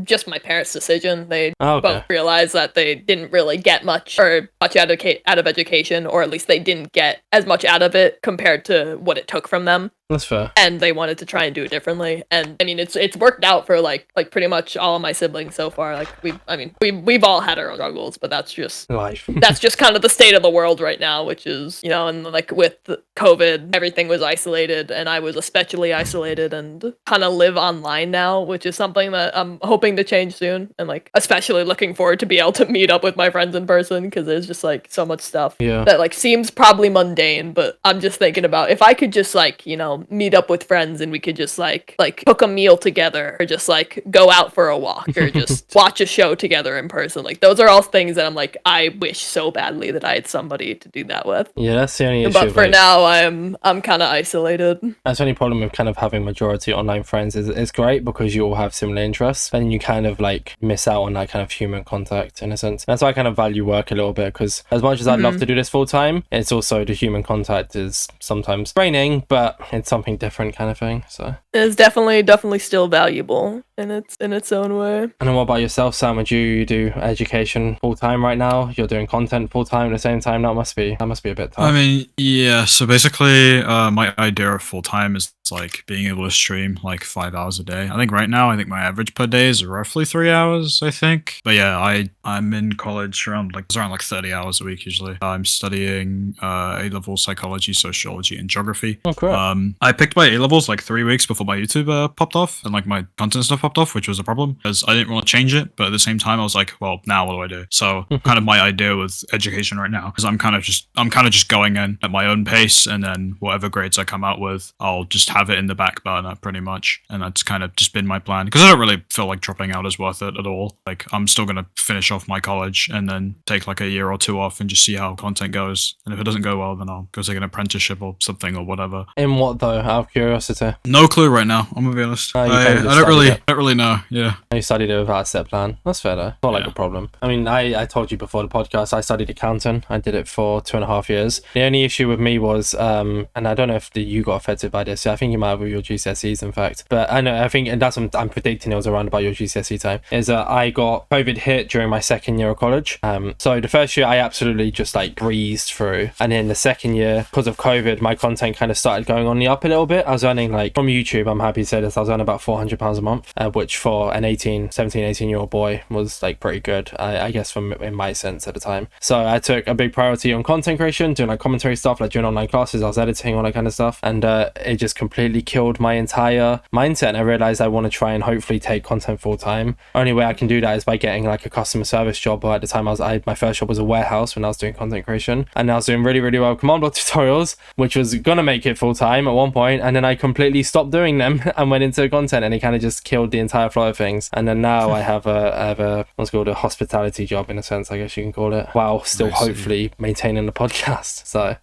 Just my parents' decision. They okay. both realized that they didn't really get much out of education, or at least they didn't get as much out of it compared to what it took from them. That's fair. And they wanted to try and do it differently. And I mean, it's worked out for like pretty much all of my siblings so far. Like we've all had our own struggles, but that's just life. That's just kind of the state of the world right now, which is, you know, and like with COVID, everything was isolated, and I was especially isolated and kind of live online now, which is something that I'm hoping to change soon. And like especially looking forward to be able to meet up with my friends in person, because there's just like so much stuff that like seems probably mundane, but I'm just thinking about if I could just like, you know, meet up with friends and we could just like cook a meal together, or just like go out for a walk, or just watch a show together in person. Like those are all things that I'm like, I wish so badly that I had somebody to do that with. Yeah, that's the only issue. But for now, I'm kind of isolated. That's the only problem with kind of having majority online friends is it's great because you all have similar interests, and you kind of like miss out on that kind of human contact in a sense. That's why I kind of value work a little bit, because as much as I'd love to do this full time, it's also the human contact is sometimes draining, but it's something different kind of thing. So it's definitely still valuable in its own way. And then what about yourself, Sam? Would you do education full time right now? You're doing content full time at the same time. That must be a bit tough. I mean, yeah. So basically, my idea of full time is like being able to stream like 5 hours a day. I think right now, my average per day is roughly 3 hours, I think. But yeah, I'm in college around like 30 hours a week usually. I'm studying A-level psychology, sociology, and geography. Oh, cool. I picked my A-levels like 3 weeks before my YouTube popped off, and like my content stuff popped off, which was a problem because I didn't want to change it. But at the same time, I was like, well, now what do I do? So kind of my idea with education right now is I'm kind of just going in at my own pace, and then whatever grades I come out with, I'll just have it in the back burner pretty much. And that's kind of just been my plan, because I don't really feel like dropping out is worth it at all. Like I'm still going to finish off my college and then take like a year or two off and just see how content goes. And if it doesn't go well, then I'll go take an apprenticeship or something or whatever. In what though, out of curiosity? No clue right now, I'm gonna be honest. I don't really know. Yeah, you studied it without a set plan. That's fair though. Not like a problem. I mean, I told you before the podcast, I studied accounting. I did it for 2.5 years. The only issue with me was and I don't know if you got affected by this. I think you might have with your GCSEs, in fact. But I think, and that's what I'm predicting, it was around about your GCSE time, is that I got COVID hit during my second year of college. So the first year I absolutely just like breezed through, and then the second year, because of COVID, my content kind of started going on the up a little bit. I was earning like from YouTube, I'm happy to say this, I was earning about £400 a month, which for an 18-year-old boy was like pretty good, I guess, from in my sense at the time. So I took a big priority on content creation, doing like commentary stuff, like doing online classes, I was editing, all that kind of stuff, and it just completely killed my entire mindset. And I realized I want to try and hopefully take content full time. Only way I can do that is by getting like a customer service job. But at the time my first job was a warehouse when I was doing content creation, and I was doing really well with command block tutorials, which was gonna make it full time. At one point, and then I completely stopped doing them and went into content, and it kind of just killed the entire flow of things. And then now I have a what's called a hospitality job, in a sense, I guess you can call it, while still hopefully maintaining the podcast. So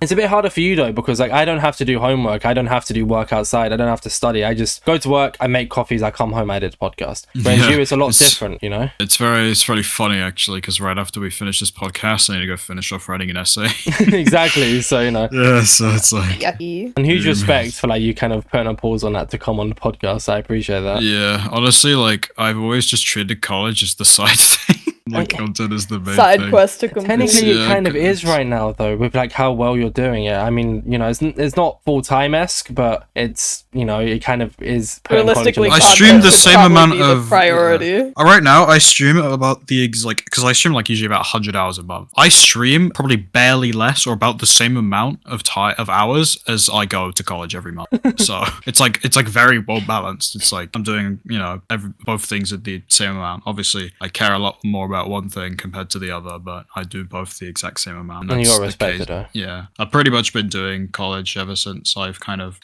it's a bit harder for you though, because like I don't have to do homework, I don't have to do work outside, I don't have to study. I just go to work, I make coffees, I come home, I edit the podcast. Whereas you, it's a lot different, you know. It's really funny actually, because right after we finish this podcast, I need to go finish off writing an essay. Exactly. So you know. Yeah. So it's like yucky. And huge respect for like you kind of putting a pause on that to come on the podcast. I appreciate that. Yeah. Honestly, like I've always just treated college as the side thing. Like content is the main side thing. quest to complete. Technically, it kind of is right now, though, with like how well you're doing it. I mean, you know, it's not full time esque, but it's, you know, it kind of is. Realistically, I stream the same amount of priority. Right now, I stream about because I stream like usually about 100 hours a month. I stream probably barely less or about the same amount of hours as I go to college every month. So it's like very well balanced. It's like I'm doing, you know, both things at the same amount. Obviously, I care a lot more about one thing compared to the other, but I do both the exact same amount. And you got respected, yeah. I've pretty much been doing college ever since I kind of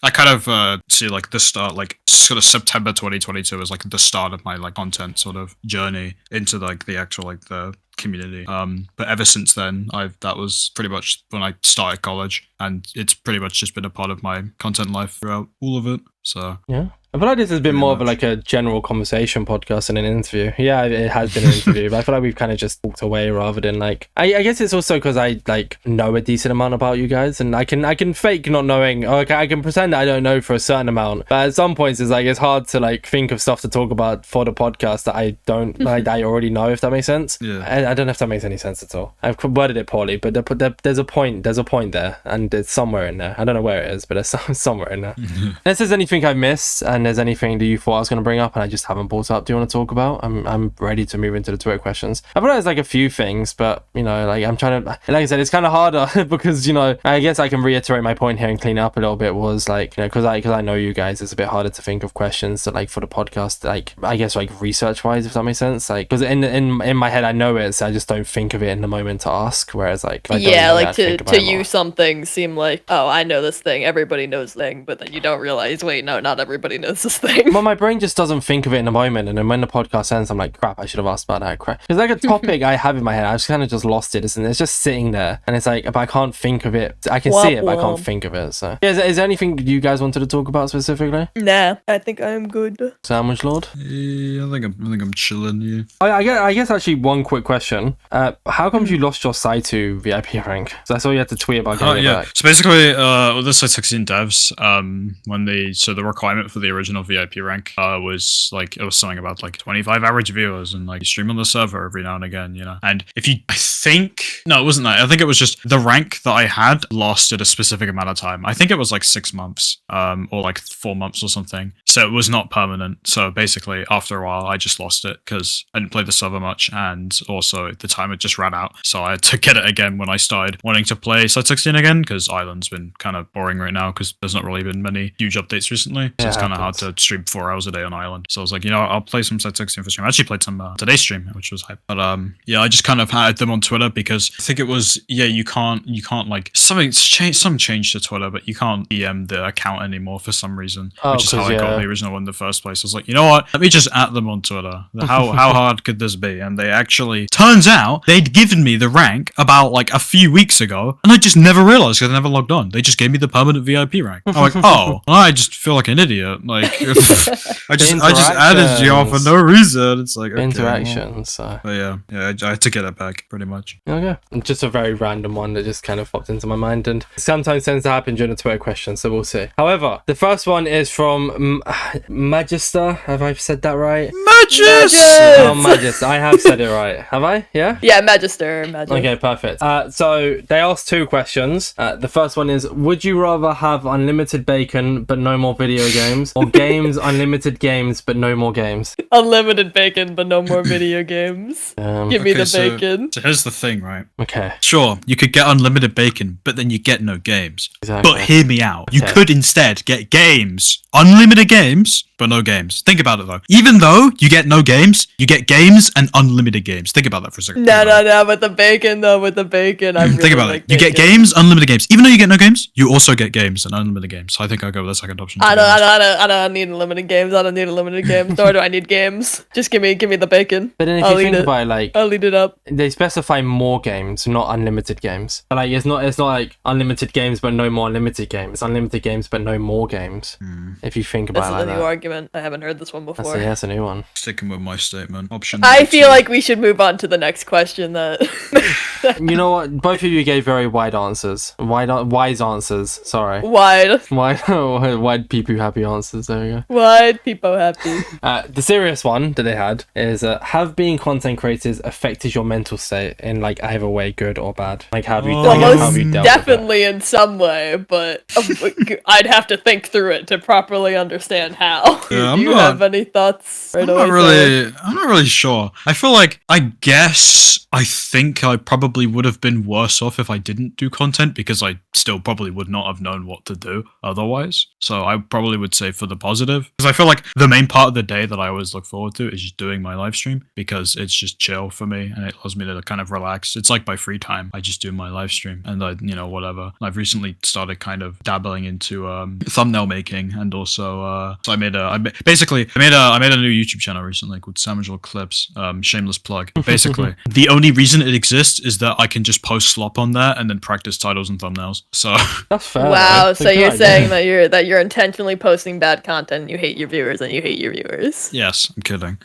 see like the start, like sort of September 2022 was like the start of my like content sort of journey into like the actual like the community. But ever since then, that was pretty much when I started college, and it's pretty much just been a part of my content life throughout all of it. So yeah. I feel like this has been more of like a general conversation podcast than an interview. Yeah, it has been an interview, but I feel like we've kind of just walked away rather than like. I guess it's also because I like know a decent amount about you guys, and I can fake not knowing. Okay, I can pretend that I don't know for a certain amount, but at some points it's hard to like think of stuff to talk about for the podcast that I don't like. I already know, if that makes sense. Yeah. I don't know if that makes any sense at all. I've worded it poorly, but there's a point. There's a point there, and it's somewhere in there. I don't know where it is, but it's somewhere in there. Unless there's anything I missed, and there's anything that you thought I was going to bring up and I just haven't brought up, do you want to talk about? I'm ready to move into the Twitter questions. I feel like there's like a few things, but you know, like I'm trying to, like I said, it's kind of harder because, you know, I guess I can reiterate my point here and clean up a little bit. Was like, you know, because I know you guys, it's a bit harder to think of questions that like for the podcast, like I guess like research wise, if that makes sense. Like because in my head I know it, so I just don't think of it in the moment to ask. Whereas like to you some things seem like, oh, I know this thing, everybody knows thing, but then you don't realize, wait, no, not everybody knows this thing. Well, my brain just doesn't think of it in the moment, and then when the podcast ends, I'm like, crap, I should have asked about that. Crap, because like a topic I have in my head, I just kind of just lost it, and it's just sitting there, and it's like, but I can't think of it. I can see it, but I can't think of it. So, yeah, is there anything you guys wanted to talk about specifically? Nah, I think I'm good. SandwichLord? Yeah, I think I'm chilling. Yeah. I guess actually one quick question. How come you lost your Saitu VIP rank? So I saw you had to tweet about getting it back. So basically, with the Site 16 devs, the requirement for the original VIP rank was like, it was something about like 25 average viewers and like stream on the server every now and again, you know. And it wasn't that. I think it was just the rank that I had lasted a specific amount of time. I think it was like 6 months, or like 4 months or something. So it was not permanent. So basically, after a while, I just lost it because I didn't play the server much, and also the time had just ran out. So I had to get it again when I started wanting to play Site 16 again, because Island's been kind of boring right now because there's not really been many huge updates recently. So it's kind of hard to stream 4 hours a day on Island. So I was like, you know, I'll play some Site 16 for stream. I actually played some today's stream, which was hype. But yeah, I just kind of had them on Twitter because I think it was, yeah, you can't like some change to Twitter, but you can't DM the account anymore for some reason, which is how I got the original one in the first place. I was like, you know what? Let me just at them on Twitter. How hard could this be? And they actually, turns out they'd given me the rank about like a few weeks ago, and I just never realized because I never logged on. They just gave me the permanent VIP rank. I'm like, oh, I just feel like an idiot. Like I just added you all for no reason. It's like, okay, interactions. Well. But yeah, I had to get it back pretty much. Okay, just a very random one that just kind of popped into my mind, and sometimes tends to happen during the Twitter question, so we'll see. However, the first one is from Magister. Have I said that right? Magister! Oh, Magister. I have said it right. Have I? Yeah? Yeah, Magister. Okay, perfect. So they asked 2 questions. The first one is, would you rather have unlimited bacon but no more video games, or unlimited games but no more games? Unlimited bacon but no more video games. Give me the bacon. So here's the thing, right? Okay. Sure, you could get unlimited bacon, but then you get no games. Exactly. But hear me out. You could instead get games, unlimited games, but no games. Think about it though. Even though you get no games, you get games and unlimited games. Think about that for a second. No, with the bacon though, with the bacon, I really think about like it. You get bacon. games, unlimited games. Even though you get no games, you also get games and unlimited games. So I think I'll go with the second option. I don't need unlimited games. I don't need unlimited games. Nor do I need games. Just give me the bacon. But then if I'll you eat think it. about it, like, I'll eat it up. they specify more games, not unlimited games. Like, it's not like unlimited games but no more unlimited games. It's unlimited games but no more games. If you think This about is it like a new that. argument. I haven't heard this one before. That's a new one. Sticking with my statement. Option. I feel like we should move on to the next question. That You know what? Both of you gave very wide answers. Wise answers. Sorry. wide Wide pee-poo happy answers. There we go. wide people happy. The serious one that they had is have being content creators affected your mental state in like either way, good or bad? Like how have you, Well, I guess, how most have you dealt with it? definitely in some way, but I'd have to think through it to properly understand how. Yeah, Do you have any thoughts right I'm away? not really sure. I feel like, I think I probably would have been worse off if I didn't do content because I still probably would not have known what to do otherwise. So I probably would say for the positive, because I feel like the main part of the day that I always look forward to is just doing my live stream because it's just chill for me and it allows me to kind of relax. It's like my free time. I just do my live stream and whatever. I've recently started kind of dabbling into thumbnail making and also so I made a new YouTube channel recently called SandwichLord Clips. Shameless plug. Basically, the only reason it exists is that I can just post slop on there and then practice titles and thumbnails. So That's fair. Wow, though. so It's a you're good saying idea. that you're intentionally posting bad content, you hate your viewers, and you hate your viewers. yes, I'm kidding.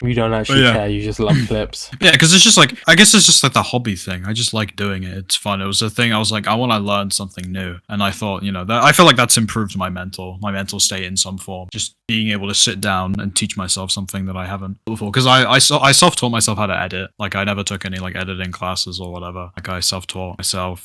You don't actually yeah. care. You just love clips. Yeah, because it's just like, I guess it's just like the hobby thing. I just like doing it. It's fun. It was a thing. I was like, I want to learn something new, and I thought, that I feel like that's improved my mental state in some form. Just being able to sit down and teach myself something that I haven't before. Because I self-taught myself how to edit. Like I never took any like editing classes or whatever. Like I self-taught myself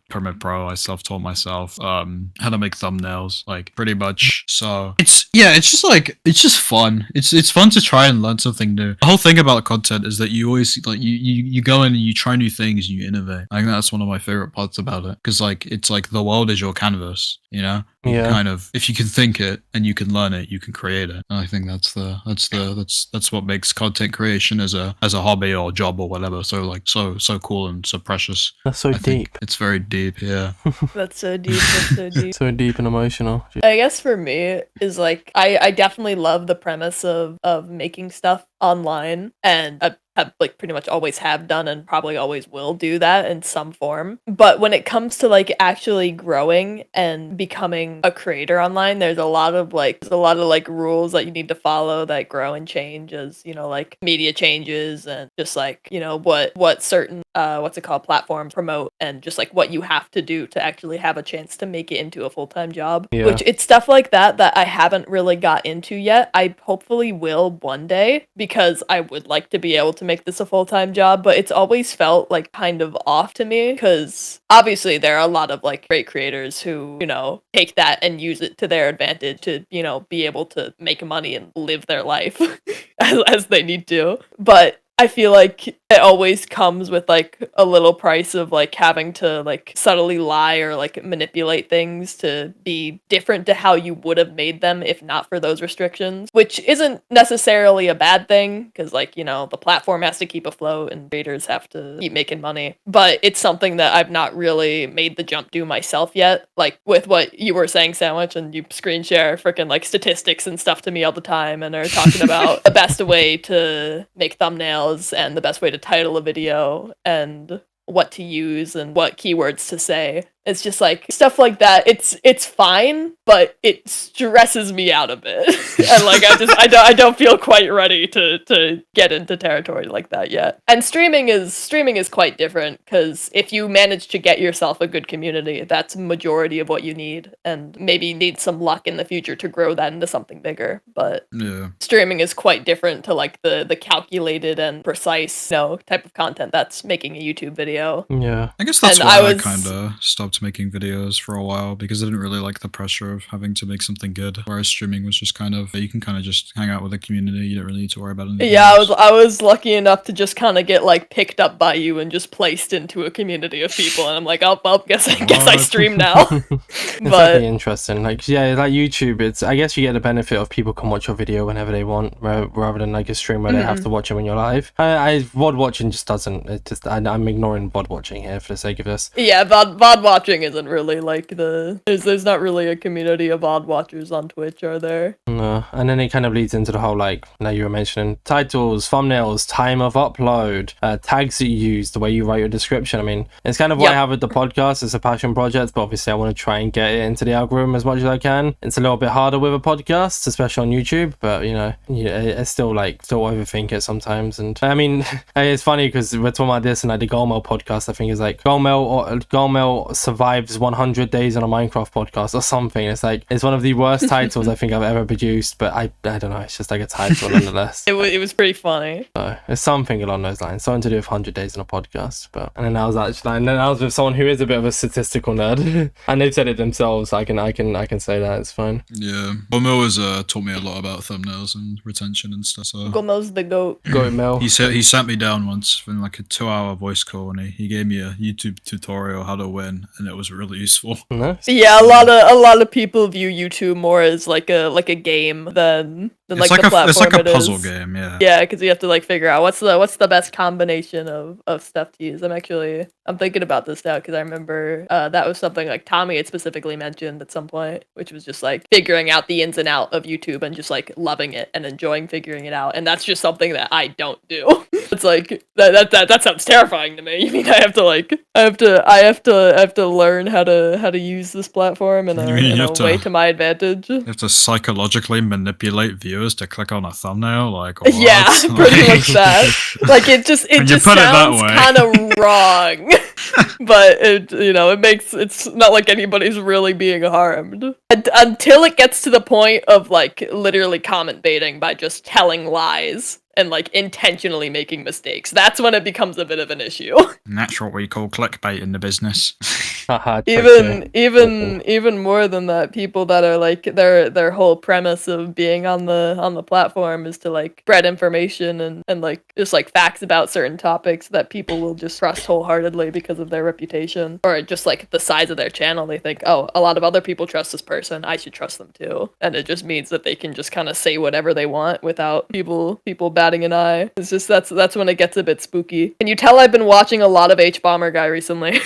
Premiere Pro. I self-taught myself how to make thumbnails. Like pretty much. So it's just fun. It's fun to try and learn something new. The whole thing about content is that you always like you go in and you try new things and you innovate. I think that's one of my favorite parts about it because like it's like the world is your canvas. Yeah. Kind of, if you can think it and you can learn it, you can create it. And I think that's what makes content creation as a hobby or job or whatever so cool and so precious. That's so I think deep. it's very deep. Yeah. That's so deep. That's so deep. So deep and emotional. I guess for me is like I definitely love the premise of making stuff online, and I have like pretty much always have done and probably always will do that in some form. But when it comes to like actually growing and becoming a creator online, there's a lot of rules that you need to follow that grow and change as like media changes and just like what certain platforms promote and just like what you have to do to actually have a chance to make it into a full-time job. Yeah. Which it's stuff like that I haven't really got into yet. I hopefully will one day because I would like to be able to make this a full-time job, but it's always felt like kind of off to me because obviously there are a lot of like great creators who take that and use it to their advantage to be able to make money and live their life as they need to. But I feel like it always comes with like a little price of like having to like subtly lie or like manipulate things to be different to how you would have made them if not for those restrictions, which isn't necessarily a bad thing because like the platform has to keep afloat and creators have to keep making money. But it's something that I've not really made the jump to myself yet. Like with what you were saying, Sandwich, and you screen share freaking like statistics and stuff to me all the time and are talking about the best way to make thumbnails and the best way to title a video and what to use and what keywords to say. It's just like stuff like that. It's fine, but it stresses me out a bit. And like I don't feel quite ready to get into territory like that yet. And streaming is quite different because if you manage to get yourself a good community, that's majority of what you need, and maybe need some luck in the future to grow that into something bigger. But Yeah. streaming is quite different to like the calculated and precise type of content that's making a YouTube video. Yeah. I guess that's And why I I was- kind of stopped stopped making videos for a while because I didn't really like the pressure of having to make something good. Whereas streaming was just kind of, you can kind of just hang out with the community. You don't really need to worry about anything. Yeah, I was lucky enough to just kind of get like picked up by you and just placed into a community of people, and I'm like, oh, well, guess I stream now. It's definitely interesting. Like, yeah, like YouTube, it's, I guess you get the benefit of people can watch your video whenever they want, rather than like a stream where they have to watch it when you're live. VOD watching just doesn't. It just, I'm ignoring VOD watching here for the sake of this. Yeah, VOD watching isn't really like there's not really a community of VOD watchers on Twitch, are there? No, and then it kind of leads into the whole, like, now you were mentioning titles, thumbnails, time of upload, tags that you use, the way you write your description. I mean, it's kind of what I have with the podcast. It's a passion project, but obviously I want to try and get it into the algorithm as much as I can. It's a little bit harder with a podcast, especially on YouTube, but you know, it's still overthink it sometimes. And I mean, it's funny because we're talking about this, and like the Golmel podcast, I think is like Golmel survives 100 days on a Minecraft podcast or something. It's like, it's one of the worst titles I think I've ever produced, but I don't know, it's just like a title nonetheless. It was pretty funny. So it's something along those lines, something to do with 100 days on a podcast. But and then I was with someone who is a bit of a statistical nerd, and they've said it themselves. I can say that it's fine. Yeah, Golmel has taught me a lot about thumbnails and retention and stuff. So Golmel's the goat. Golmel. He sat me down once in like a 2-hour voice call, and he gave me a YouTube tutorial how to win, and it was really useful. Nice. Yeah, a lot of people view YouTube more as like a game than like the platform. It's like a puzzle game, yeah. Yeah, because you have to like figure out what's the best combination of stuff to use. I'm thinking about this now because I remember that was something like Tommy had specifically mentioned at some point, which was just like figuring out the ins and out of YouTube and just like loving it and enjoying figuring it out. And that's just something that I don't do. It's like that sounds terrifying to me. You mean I have to learn how to use this platform in a way to my advantage? You have to psychologically manipulate viewers to click on a thumbnail, like what? Yeah, pretty much that. Like it just sounds kind of wrong. But it's not like anybody's really being harmed until it gets to the point of like literally comment baiting by just telling lies and like intentionally making mistakes. That's when it becomes a bit of an issue. And that's what we call clickbait in the business. even more than that, people that are like their whole premise of being on the platform is to like spread information and like just like facts about certain topics that people will just trust wholeheartedly because of their reputation or just like the size of their channel. They think, oh, a lot of other people trust this person, I should trust them too. And it just means that they can just kind of say whatever they want without people batting an eye. It's just that's when it gets a bit spooky. Can you tell I've been watching a lot of H-Bomber Guy recently?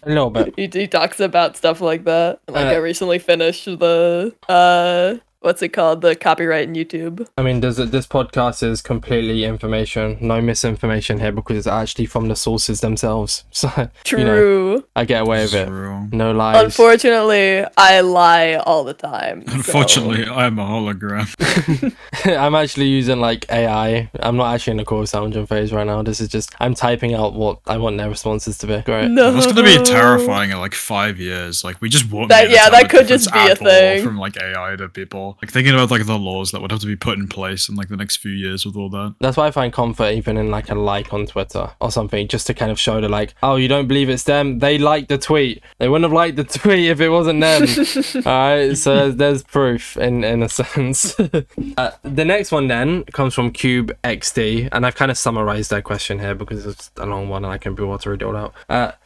A little bit. He talks about stuff like that. Like I recently finished the what's it called? The copyright in YouTube. I mean, this podcast is completely information, no misinformation here because it's actually from the sources themselves. So true. I get away with it. No lies. Unfortunately, I lie all the time. Unfortunately, I'm a hologram. I'm actually using like AI. I'm not actually in the core sound phase right now. This is just I'm typing out what I want their responses to be. Great. No. That's gonna be terrifying in like 5 years. Like we just won't. That could just be a thing from like AI to people. Like thinking about like the laws that would have to be put in place in like the next few years with all that. That's why I find comfort even in like a like on Twitter or something, just to kind of show that like, oh, you don't believe it's them? They liked the tweet. They wouldn't have liked the tweet if it wasn't them. Alright, so there's proof in a sense. The next one then comes from Cube XD, and I've kind of summarized their question here because it's a long one and I can be able to read it all out.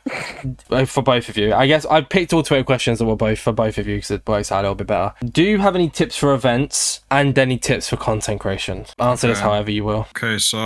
For both of you, I guess I picked all Twitter questions that were for both of you because it works out a little bit better. Do you have any tips for events and any tips for content creation? Answer this however you will. Okay, so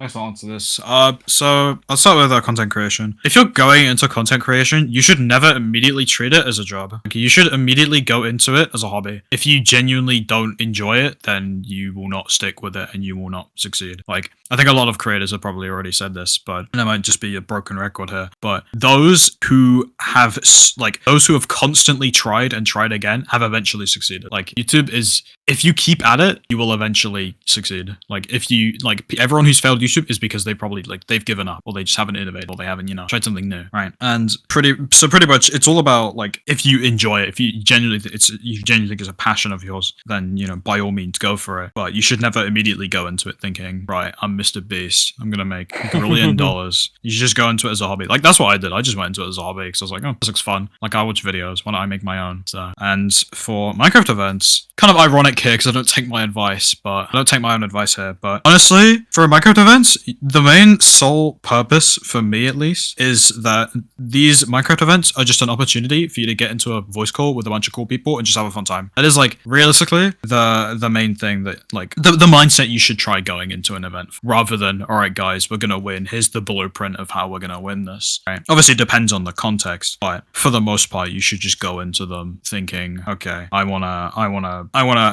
let's answer this. So I'll start with content creation. If you're going into content creation, you should never immediately treat it as a job. Okay, you should immediately go into it as a hobby. If you genuinely don't enjoy it, then you will not stick with it and you will not succeed. Like I think a lot of creators have probably already said this, but and I might just be a broken record here. But those who have constantly tried and tried again have eventually succeeded. like YouTube is, if you keep at it, you will eventually succeed. Like if you everyone who's failed YouTube is because they probably they've given up, or they just haven't innovated, or they haven't tried something new, right? And pretty much it's all about like, if you enjoy it, if you genuinely think it's a passion of yours, then by all means go for it. But you should never immediately go into it thinking, right, I'm Mr. Beast, I'm gonna make $1 billion. You should just go into it as a hobby. Like that's what I did. I just went into it as a hobby because I was like, oh, this looks fun. Like I watch videos, why don't I make my own? So, and for Minecraft events, kind of ironic here because I don't take my advice, but I don't take my own advice here. But honestly, for Minecraft events, the main sole purpose for me, at least, is that these Minecraft events are just an opportunity for you to get into a voice call with a bunch of cool people and just have a fun time. That is like realistically the main thing that like the mindset you should try going into an event, rather than, all right guys, we're gonna win, here's the blueprint of how we're gonna win this, right? Obviously it depends on the context, but for the most part you should just go into them thinking, okay, I wanna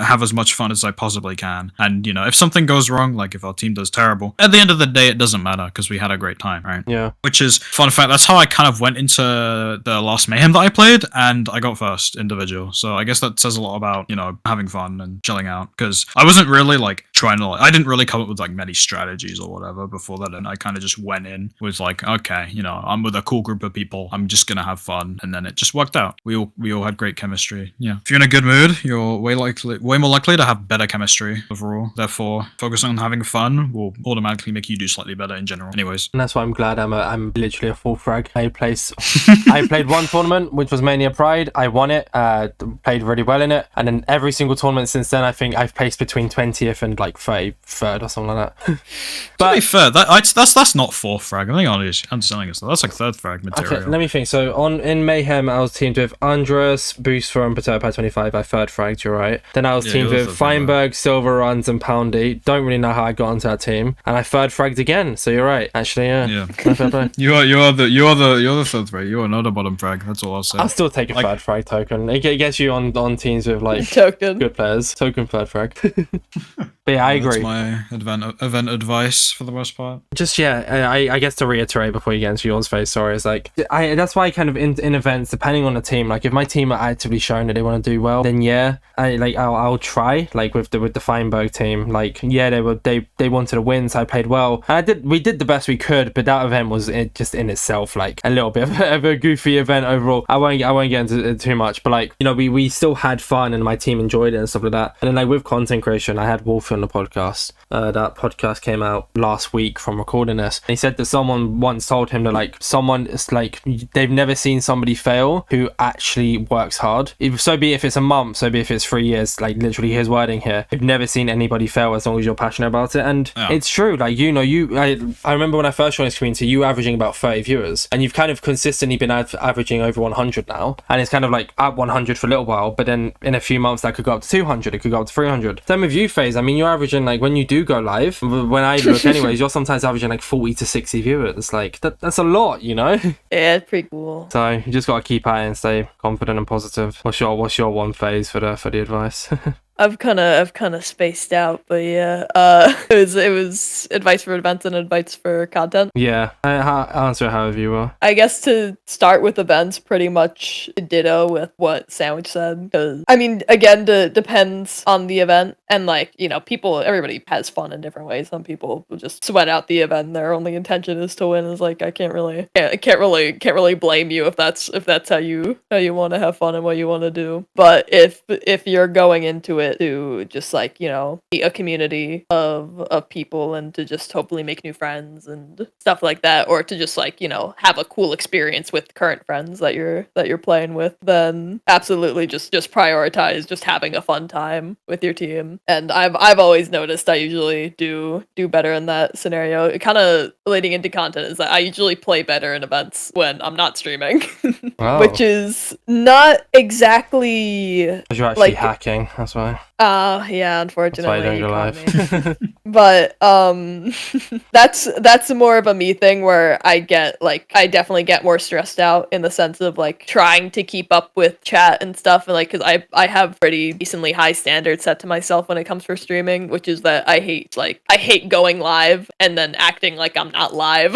have as much fun as I possibly can. And if something goes wrong, like if our team does terrible, at the end of the day it doesn't matter because we had a great time, right? Yeah. Which is, fun fact, that's how I kind of went into the last Mayhem that I played, and I got first individual. So I guess that says a lot about having fun and chilling out, because I wasn't really like trying to I didn't really come up with like many strategies or whatever before that, and I kind of just went in with like, okay, I'm with a cool group of people, I'm just gonna have fun, and then it just worked out. We all had great chemistry. Yeah, if you're in a good mood, you're way more likely to have better chemistry overall. Therefore, focusing on having fun will automatically make you do slightly better in general. Anyways, and that's why I'm glad I'm literally a full frag. I played one tournament which was mainly a Pride. I won it, played really well in it, and then every single tournament since then I think I've placed between 20th and like 33rd or something like that. But to be fair, that's not fourth frag. I think I'm understanding it. That's like third frag material. Okay, let me think. So in Mayhem I was teamed with Andres, Boost from Potato Pie 25. I third fragged, you're right. Then I was teamed with Feinberg, Silver Runs, and Poundy. Don't really know how I got onto that team, and I third fragged again. So you're right, actually. Yeah. You are the third frag. You are not a bottom frag. That's all I'll say. I'll still take a third frag token. It gets you on teams with like token good players. Token third frag. But yeah, I agree. That's my event advice for the most part. Just I guess to reiterate before you get into yours, Phase, sorry, is like that's why I kind of in events, depending on the team, like if my team are actively showing that they want to do well, then I'll try. Like with the Feinberg team, like they wanted to win, so I played well, and we did the best we could. But that event was just in itself like a little bit of a goofy event overall. I won't get into it too much, but like we still had fun and my team enjoyed it and stuff like that. And then like with content creation, I had Wolf on the podcast. That podcast came out last week from recording this. And he said that someone once told him that like someone is like they've never seen somebody fail who actually works hard. So be it if it's a month, so be it if it's 3 years, like literally his wording here. You've never seen anybody fail as long as you're passionate about it. And it's true. Like I remember when I first joined this community, you were averaging about 30 viewers, and you've kind of consistently been averaging over 100 now. And it's kind of like at 100 for a little while, but then in a few months that could go up to 200, it could go up to 300. Same with you, FaZe. I mean, you're averaging like when you do go live, when I look anyways, you're sometimes averaging like 40 to 60 viewers. Like that's a lot, Yeah, it's pretty cool. So you just gotta keep at it and stay confident and positive. What's your one, FaZe, for the advice? I've kind of spaced out, but yeah, it was advice for events and advice for content. Yeah, answer however you will. I guess to start with events, pretty much ditto with what Sandwich said, because I mean, again, depends on the event, and like everybody has fun in different ways. Some people will just sweat out the event, and their only intention is to win. Is like I can't really blame you if that's how you want to have fun and what you want to do. But if you're going into it to just like be a community of people and to just hopefully make new friends and stuff like that, or to just like have a cool experience with current friends that you're playing with, then absolutely just prioritize just having a fun time with your team. And I've always noticed I usually do better in that scenario. It kind of leading into content is that I usually play better in events when I'm not streaming. Wow. Which is not exactly because you're actually hacking, that's why. Yeah, That's why I unfortunately, don't go economy. live. But that's more of a me thing where I definitely get more stressed out in the sense of like trying to keep up with chat and stuff, and like because I have pretty decently high standards set to myself when it comes for streaming, which is that I hate going live and then acting like I'm not live.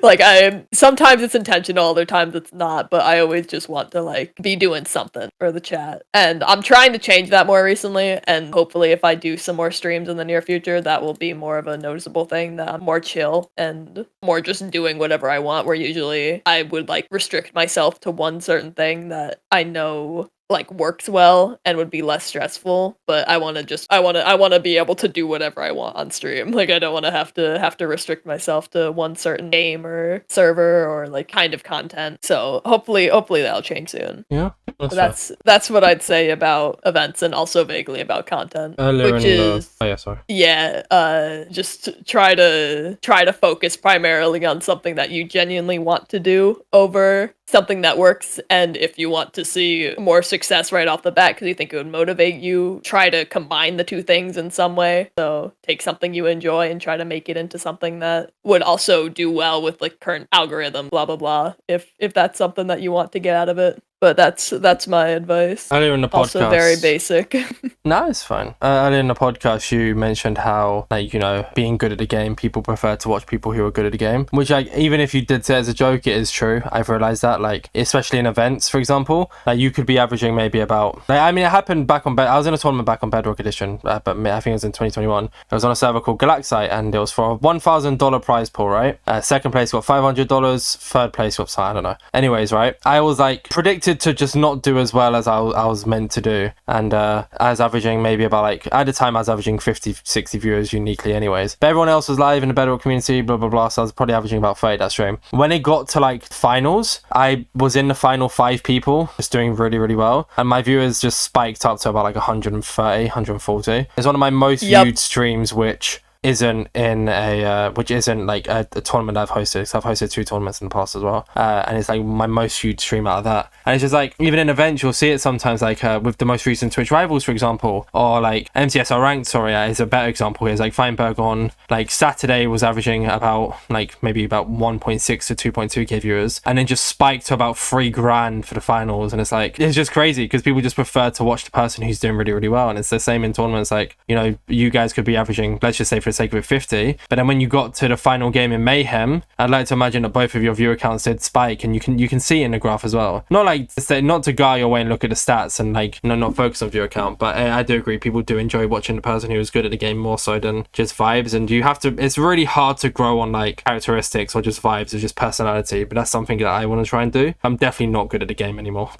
Like I sometimes it's intentional, other times it's not, but I always just want to like be doing something for the chat. And I'm trying to change that more recently, and hopefully if I do some more streams in the near future, that will be more of a noticeable thing, that I'm more chill and more just doing whatever I want, where usually I would like restrict myself to one certain thing that I know like works well and would be less stressful. But I want to be able to do whatever I want on stream. Like I don't want to have to restrict myself to one certain game or server or like kind of content. So hopefully that'll change soon. Yeah, That's what I'd say about events, and also vaguely about content, which is oh yeah, sorry. yeah, just try to focus primarily on something that you genuinely want to do over something that works. And if you want to see more success right off the bat because you think it would motivate you, try to combine the two things in some way. So take something you enjoy and try to make it into something that would also do well with like current algorithm, blah blah blah, if that's something that you want to get out of it. But that's my advice. Earlier in the podcast, Also very basic. No, it's fine. Earlier in the podcast, you mentioned how, like, you know, being good at the game, people prefer to watch people who are good at the game. Which, like, even if you did say as a joke, it is true. I've realized that, like, especially in events, for example, like, you could be averaging maybe about, like, I mean, it happened back on, I was in a tournament back on Bedrock Edition, but I think it was in 2021. It was on a server called Galaxite, and it was for a $1,000 prize pool, right? Second place got $500, third place got, I don't know. Anyways, right? I was, like, predicted to just not do as well as I was meant to do, and I was averaging maybe about, like, at the time I was averaging 50-60 viewers uniquely anyways, but everyone else was live in the Bedrock community, blah blah blah, so I was probably averaging about 30 that stream. When it got to like finals, I was in the final 5 people, just doing really really well, and my viewers just spiked up to about like 130 140. It's one of my most viewed streams, which isn't like a tournament I've hosted, because I've hosted 2 tournaments in the past as well, and it's like my most huge stream out of that. And it's just like, even in events you'll see it sometimes, like with the most recent Twitch Rivals, for example, or like MTSR Ranked, is a better example here. It's like Feinberg on like Saturday was averaging about like maybe about 1.6 to 2.2k viewers, and then just spiked to about $3,000 for the finals. And it's like, it's just crazy because people just prefer to watch the person who's doing really really well. And it's the same in tournaments. Like, you know, you guys could be averaging, let's just say for the sake of it, 50, but then when you got to the final game in Mayhem, I'd like to imagine that both of your viewer counts did spike, and you can see it in the graph as well. Not like not to guy your way and look at the stats and like not focus on viewer count, but I do agree people do enjoy watching the person who is good at the game more so than just vibes. And you have to, it's really hard to grow on like characteristics or just vibes or just personality, but that's something that I want to try and do. I'm definitely not good at the game anymore.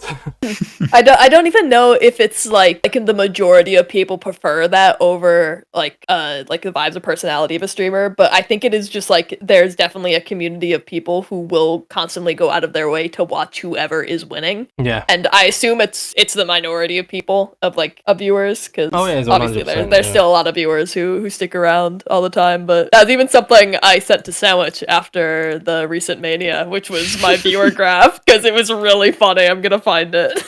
I don't even know if it's like the majority of people prefer that over like the vibes of personality of a streamer, but I think it is just like there's definitely a community of people who will constantly go out of their way to watch whoever is winning. Yeah. And I assume it's the minority of people, of viewers, because obviously there's still a lot of viewers who stick around all the time. But that's even something I sent to Sandwich after the recent Mania, which was my viewer graph, because it was really funny. I'm gonna find it.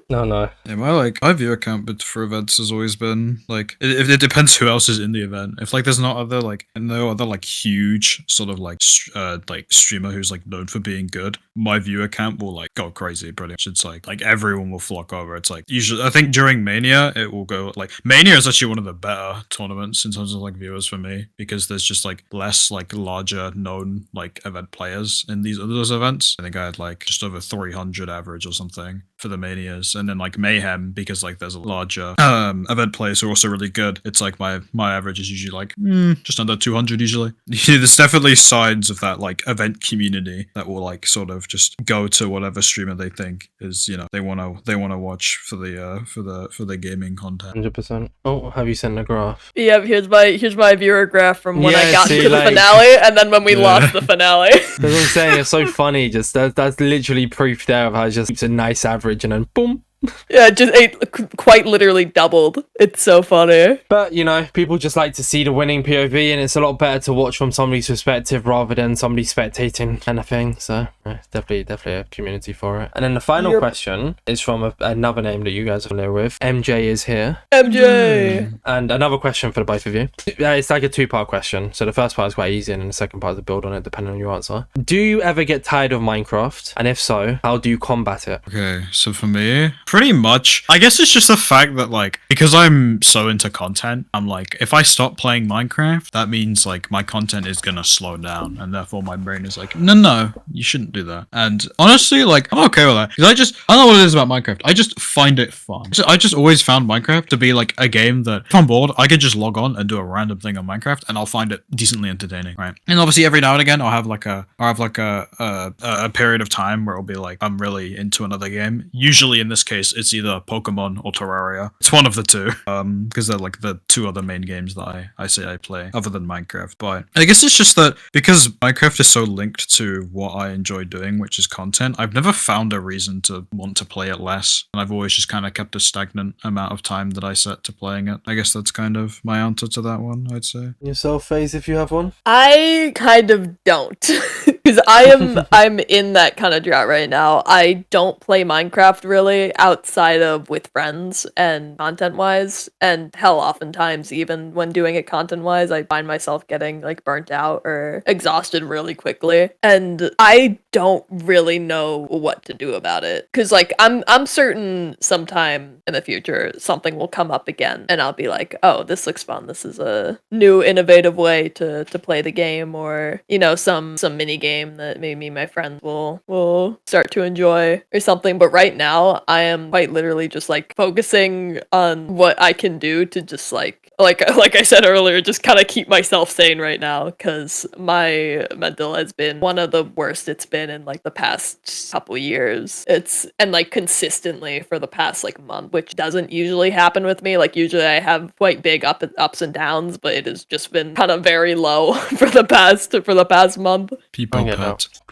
No. Yeah, my viewer count but for events has always been like it depends who else is in the event. If like there's no other like huge sort of like streamer who's like known for being good, my viewer count will like go crazy pretty much. It's like everyone will flock over. It's like usually I think during Mania it will go like Mania is actually one of the better tournaments in terms of like viewers for me, because there's just like less like larger known like event players in those events. I think I had like just over 300 average or something for the Manias. And then like Mayhem, because like there's a larger event players who are also really good, it's like my average is usually like just under 200 usually. There's definitely signs of that like event community that will like sort of just go to whatever streamer they think is, you know, they want to watch for the gaming content. 100%. Oh, have you sent a graph? Yeah, here's my viewer graph from when I got to the like, finale, and then when we lost the finale. That's what I'm saying. It's so funny. Just that's literally proof there of how it just keeps a nice average and then boom, Yeah, it quite literally doubled. It's so funny. But, you know, people just like to see the winning POV, and it's a lot better to watch from somebody's perspective rather than somebody spectating anything. So, yeah, definitely a community for it. And then the final question is from another name that you guys are familiar with. MJ is here. MJ! And another question for the both of you. It's like a two-part question. So the first part is quite easy, and the second part is a build on it, depending on your answer. Do you ever get tired of Minecraft? And if so, how do you combat it? Okay, so for me, pretty much, I guess it's just the fact that, like, because I'm so into content, I'm like, if I stop playing Minecraft, that means, like, my content is gonna slow down, and therefore my brain is like, no, you shouldn't do that. And honestly, like, I'm okay with that, because I don't know what it is about Minecraft, I just find it fun. So I just always found Minecraft to be, like, a game that, if I'm bored, I could just log on and do a random thing on Minecraft, and I'll find it decently entertaining, right? And obviously, every now and again, I'll have, like, a period of time where it'll be, like, I'm really into another game. Usually, in this case, it's either Pokemon or Terraria. It's one of the two, because they're like the two other main games that I say I play, other than Minecraft. But I guess it's just that because Minecraft is so linked to what I enjoy doing, which is content, I've never found a reason to want to play it less, and I've always just kind of kept a stagnant amount of time that I set to playing it. I guess that's kind of my answer to that one, I'd say. Yourself, Phase, if you have one? I kind of don't. Because I'm in that kind of drought right now. I don't play Minecraft really outside of with friends and content-wise, and hell, oftentimes even when doing it content-wise, I find myself getting like burnt out or exhausted really quickly, and I don't really know what to do about it. Because like I'm certain sometime in the future something will come up again, and I'll be like, oh, this looks fun. This is a new innovative way to play the game, or you know, some mini game that maybe me and my friends will start to enjoy or something. But right now I am quite literally just like focusing on what I can do to just like I said earlier, just kind of keep myself sane right now, because my mental has been one of the worst it's been in like the past couple years. And like consistently for the past like month, which doesn't usually happen with me. Like usually I have quite big ups and downs, but it has just been kind of very low for the past month.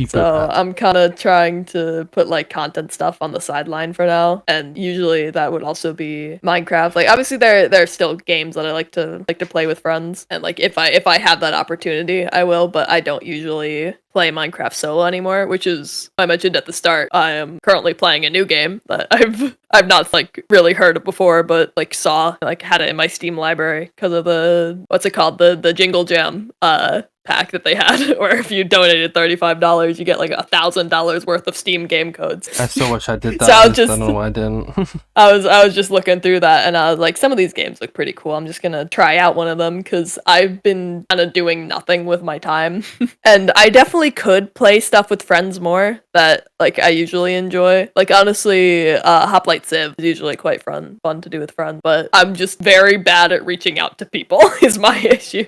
So I'm kind of trying to put like content stuff on the sideline for now, and usually that would also be Minecraft. Like obviously there are still games that I like to play with friends, and like if I have that opportunity I will, but I don't usually play Minecraft solo anymore, which is, I mentioned at the start, I am currently playing a new game that I've not like really heard of before, but like saw, like had it in my Steam library because of the, what's it called, the Jingle Jam pack that they had, where if you donated $35 you get like $1,000 worth of Steam game codes. I still wish I did that. So I don't know why I didn't. I was just looking through that, and I was like, some of these games look pretty cool. I'm just gonna try out one of them, because I've been kind of doing nothing with my time. And I definitely could play stuff with friends more that like I usually enjoy. Like honestly, Hoplite Civ is usually quite fun to do with friends, but I'm just very bad at reaching out to people is my issue.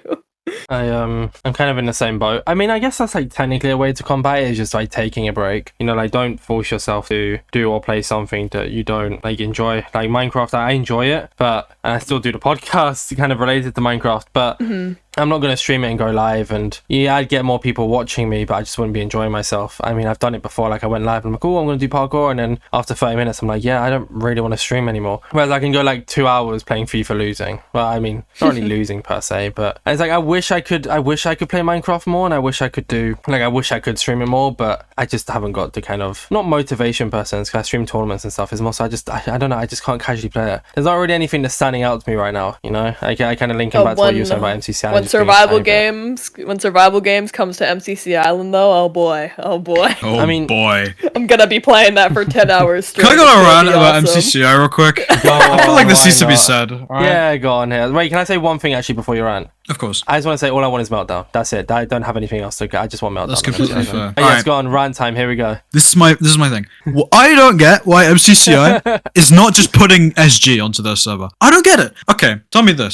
I'm kind of in the same boat. I mean, I guess that's like technically a way to combat it, is just like taking a break. You know, like don't force yourself to do or play something that you don't like enjoy. Like Minecraft, I enjoy it, but and I still do the podcast kind of related to Minecraft, but I'm not going to stream it and go live, and yeah, I'd get more people watching me, but I just wouldn't be enjoying myself. I mean, I've done it before. Like I went live and I'm like, oh, I'm going to do parkour, and then after 30 minutes I'm like, yeah, I don't really want to stream anymore. Whereas I can go like 2 hours playing FIFA losing. Well, I mean, not really losing per se, but it's like I wish I could play Minecraft more, and I wish I could stream it more, but I just haven't got the kind of, not motivation per se, because I stream tournaments and stuff. It's more so I don't know, I just can't casually play it. There's not really anything that's standing out to me right now, you know? I kind of link back to what you were saying about MCC. When survival games comes to MCC Island though, oh boy. I mean, I'm gonna be playing that for 10 hours straight. Can I go on a rant about MCCI real quick? I feel like this needs to be said. Right? Yeah, go on here. Wait, can I say one thing actually before you rant? Of course. I just want to say all I want is Meltdown. That's it. I don't have anything else to go. I just want Meltdown. That's completely fair. Yes, go on, rant time. Here we go. This is my thing. Well, I don't get why MCCI is not just putting SG onto their server. I don't get it. Okay,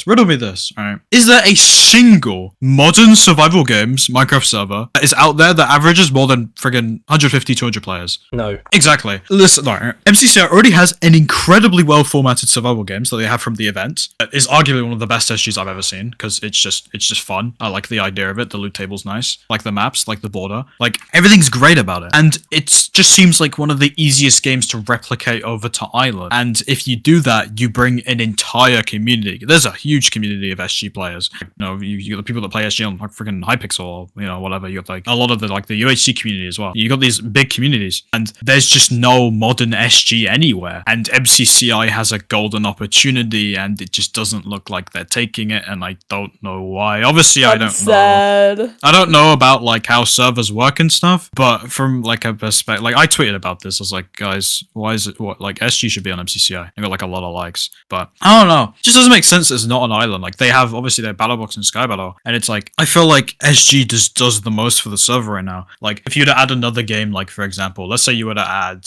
riddle me this. All right. Is there a single modern survival games Minecraft server that is out there that averages more than friggin' 150, 200 players? No. Exactly. Listen, no, MCCI already has an incredibly well formatted survival games that they have from the event. It is arguably one of the best SGs I've ever seen, because it's just fun. I like the idea of it. The loot table's nice. Like the maps, like the border, like everything's great about it. And it just seems like one of the easiest games to replicate over to Island. And if you do that, you bring an entire community. There's a huge community of SG players. You know, you got the people that play SG on like freaking Hypixel or, you know, whatever. You got like a lot of the like the UHC community as well. You got these big communities, and there's just no modern SG anywhere. And MCCI has a golden opportunity, and it just doesn't look like they're taking it, and I don't know why. Obviously, I don't know. I don't know about like how servers work and stuff, but from like a perspective, like I tweeted about this. I was like, guys, why is it what like SG should be on MCCI? I got like a lot of likes, but I don't know. It just doesn't make sense. It's not an island. Like they have obviously their battle box and sky battle, and it's like I feel like SG does the most for the server right now. Like if you were to add another game, like for example, let's say you were to add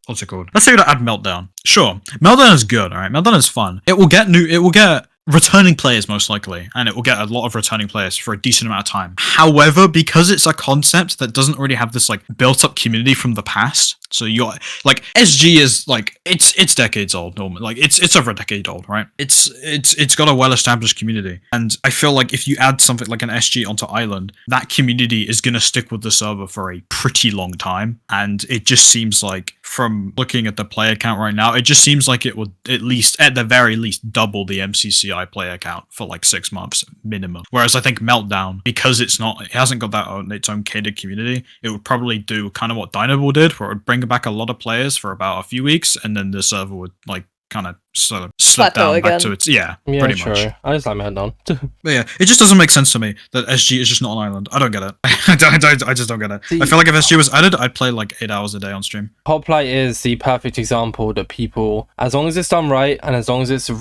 what's it called? Let's say you were to add Meltdown. Sure, Meltdown is good. All right, Meltdown is fun. It will get returning players most likely, and it will get a lot of returning players for a decent amount of time. However, because it's a concept that doesn't really have this like built up community from the past, so you're like SG is like it's decades old normally, like it's over a decade old, right? It's got a well established community, and I feel like if you add something like an SG onto Island, that community is gonna stick with the server for a pretty long time. And it just seems like from looking at the player count right now, it just seems like it would at the very least double the MCCI player count for like 6 months minimum. Whereas I think Meltdown, because it hasn't got its own catered community, it would probably do kind of what Dynable did, where it would bring back a lot of players for about a few weeks, and then the server would like kind of sort of slip down back to its pretty much. I just like Meltdown. But yeah, it just doesn't make sense to me that SG is just not an island. I don't get it. I just don't get it. I feel like if SG was added, I'd play like 8 hours a day on stream. Hoplite is the perfect example that people, as long as it's done right, and as long as it's what's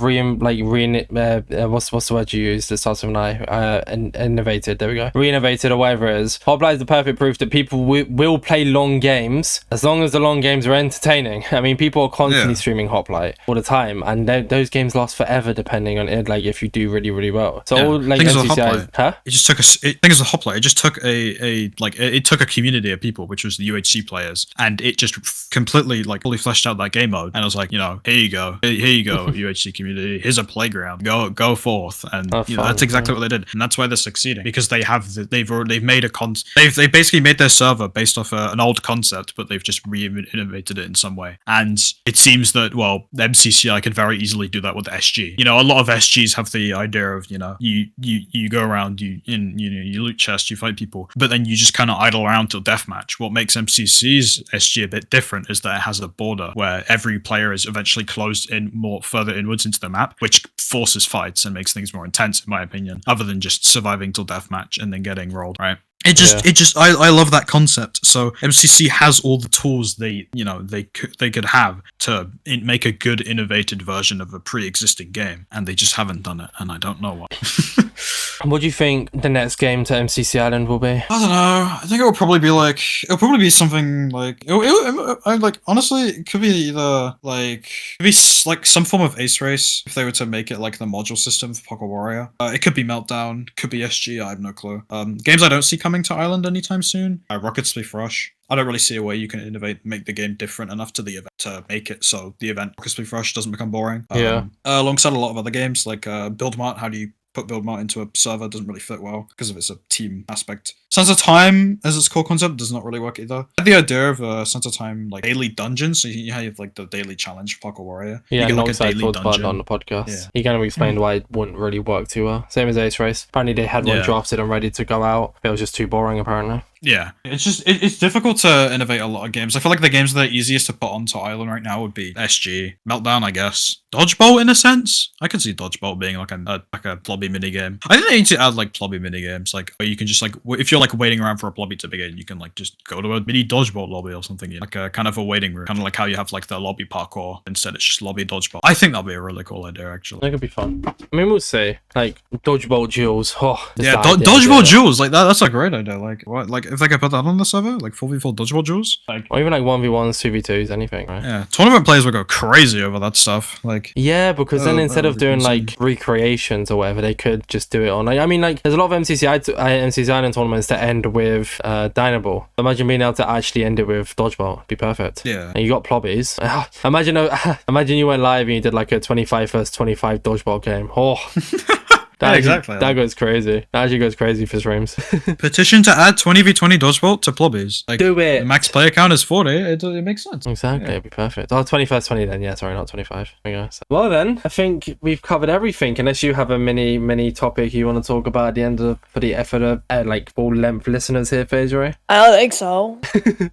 the word you use that starts with an I? Innovated. There we go. Reinnovated or whatever it is. Hoplite is the perfect proof that people will play long games as long as the long games are entertaining. I mean, people are constantly streaming Hoplite all the time, and those games last forever depending on it. Like if you do really, really well. So all like MCCI, it just took thing is the Hoplite. It just took it took a community of people, which was the UHC players, and it just completely like fully fleshed out that game mode. And I was like, you know, here you go, UHC community. Here's a playground. Go forth, and you know, that's exactly what they did, and that's why they're succeeding, because they've basically made their server based off an old concept, but they've just reinnovated it in some way. And it seems that MCCI could very easily do that with SG. You know, a lot of SGs have the idea of, you know, you go around, you loot chests, you fight people, but then you just kind of idle around till deathmatch. What makes MCC's SG a bit different is that it has a border where every player is eventually closed in more further inwards into the map, which forces fights and makes things more intense, in my opinion, other than just surviving till deathmatch and then getting rolled, right? I love that concept. So MCC has all the tools they could have to make a good innovated version of a pre-existing game, and they just haven't done it, and I don't know why. What do you think the next game to MCC Island will be? I don't know. I think it'll probably be something like honestly, it could be either like some form of Ace Race if they were to make it like the module system for Pocket Warrior. It could be Meltdown, could be SG. I have no clue. Games I don't see coming to Island anytime soon. Rocket Spleef Rush. I don't really see a way you can innovate, make the game different enough to the event to make it so the event Rocket Spleef Rush doesn't become boring. Alongside a lot of other games like Build Mart. How do you put Build Mart into a server? Doesn't really fit well because of its a team aspect. Sense of Time as its core concept does not really work either. I had the idea of Sense of Time like daily dungeons, so you have like the daily challenge for Pocket Warrior. Yeah, you get, like, a daily dungeon on the podcast. Yeah. He kind of explained why it wouldn't really work too well. Same as Ace Race. Apparently they had one drafted and ready to go out. It was just too boring apparently. Yeah, it's difficult to innovate a lot of games. I feel like the games that are easiest to put onto Island right now would be SG, Meltdown, I guess. Dodgeball in a sense. I could see Dodgeball being like a plobby minigame. I think they need to add like plobby minigames, like where you can just like if you're like waiting around for a plobby to begin, you can like just go to a mini dodgeball lobby or something, like a kind of a waiting room, kind of like how you have like the lobby parkour. Instead, it's just lobby dodgeball. I think that'd be a really cool idea, actually. That could be fun. I mean, we'll see. Like dodgeball duels. Yeah, dodgeball duels. Like that's a great idea. Like what? Like if they could put that on the server, like 4v4 dodgeball duels, like, or even like 1v1s, 2v2s, anything, right? Yeah, tournament players would go crazy over that stuff. Like, yeah, because then instead of doing like recreations or whatever, they could just do it on. Like, I mean, like there's a lot of MCC Island tournaments that end with Dynable. Imagine being able to actually end it with dodgeball. It'd be perfect. Yeah. And you got plobbies. Imagine you went live and you did like a 25 versus 25 dodgeball game. Yeah, exactly. That goes crazy. That actually goes crazy for streams. Petition to add 20v20 dodgeball to plobbies. Like, Do it. The max player count is 40. It makes sense. Exactly, it'd be perfect. Oh, 21st, 20 then. Yeah, sorry, not 25. There we go. So, well then, I think we've covered everything. Unless you have a mini topic you want to talk about at the end for the like full length listeners here, PhazeRay. I don't think so.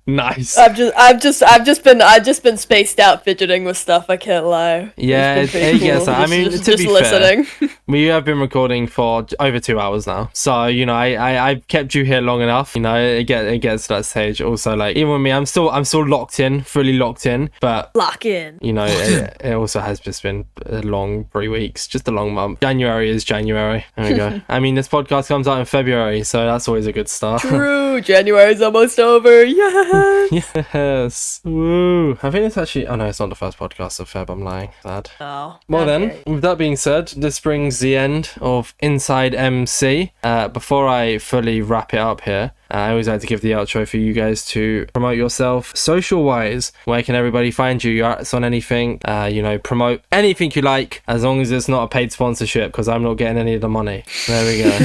Nice. I've just been spaced out fidgeting with stuff. I can't lie. Yeah, It's been pretty yes. cool. I mean, just to be listening. fair, we have been recording for over 2 hours now. So you know, I've kept you here long enough. You know, it gets to that stage. Also, like even with me, I'm still locked in, fully locked in. But Lock in. you know, it also has just been a long 3 weeks, just a long month. January is January. There we go. I mean, this podcast comes out in February, so that's always a good start. True. January's almost over. Yes. Yes. Woo. I think it's actually. Oh no, it's not the first podcast of Feb. I'm lying. Sad. Oh. Well okay. then, with that being said, this brings the end of Inside MC. Before I fully wrap it up here, I always like to give the outro for you guys to promote yourself social-wise. Where can everybody find you? Your arts on anything? You know, promote anything you like, as long as it's not a paid sponsorship, because I'm not getting any of the money. There we go.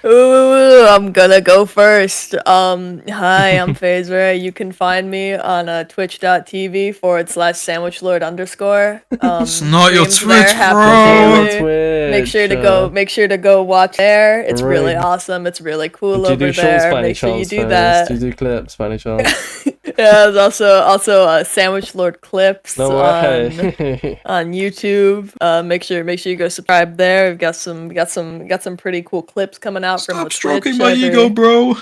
Ooh, I'm gonna go first. Hi, I'm PhazeRay. You can find me on twitch.tv/SandwichLord_. It's not your Streams there Twitch, happen bro. daily. Make sure to go watch there. It's really Right. awesome. It's really cool Do you over do shorts there. by any Make sure you chance, do Faz? that. Do you do clips by any chance? Yeah, there's also SandwichLord clips No way. on YouTube. Make sure you go subscribe there. We've got some pretty cool clips coming out from the Stop stroking Twitch my ego, bro.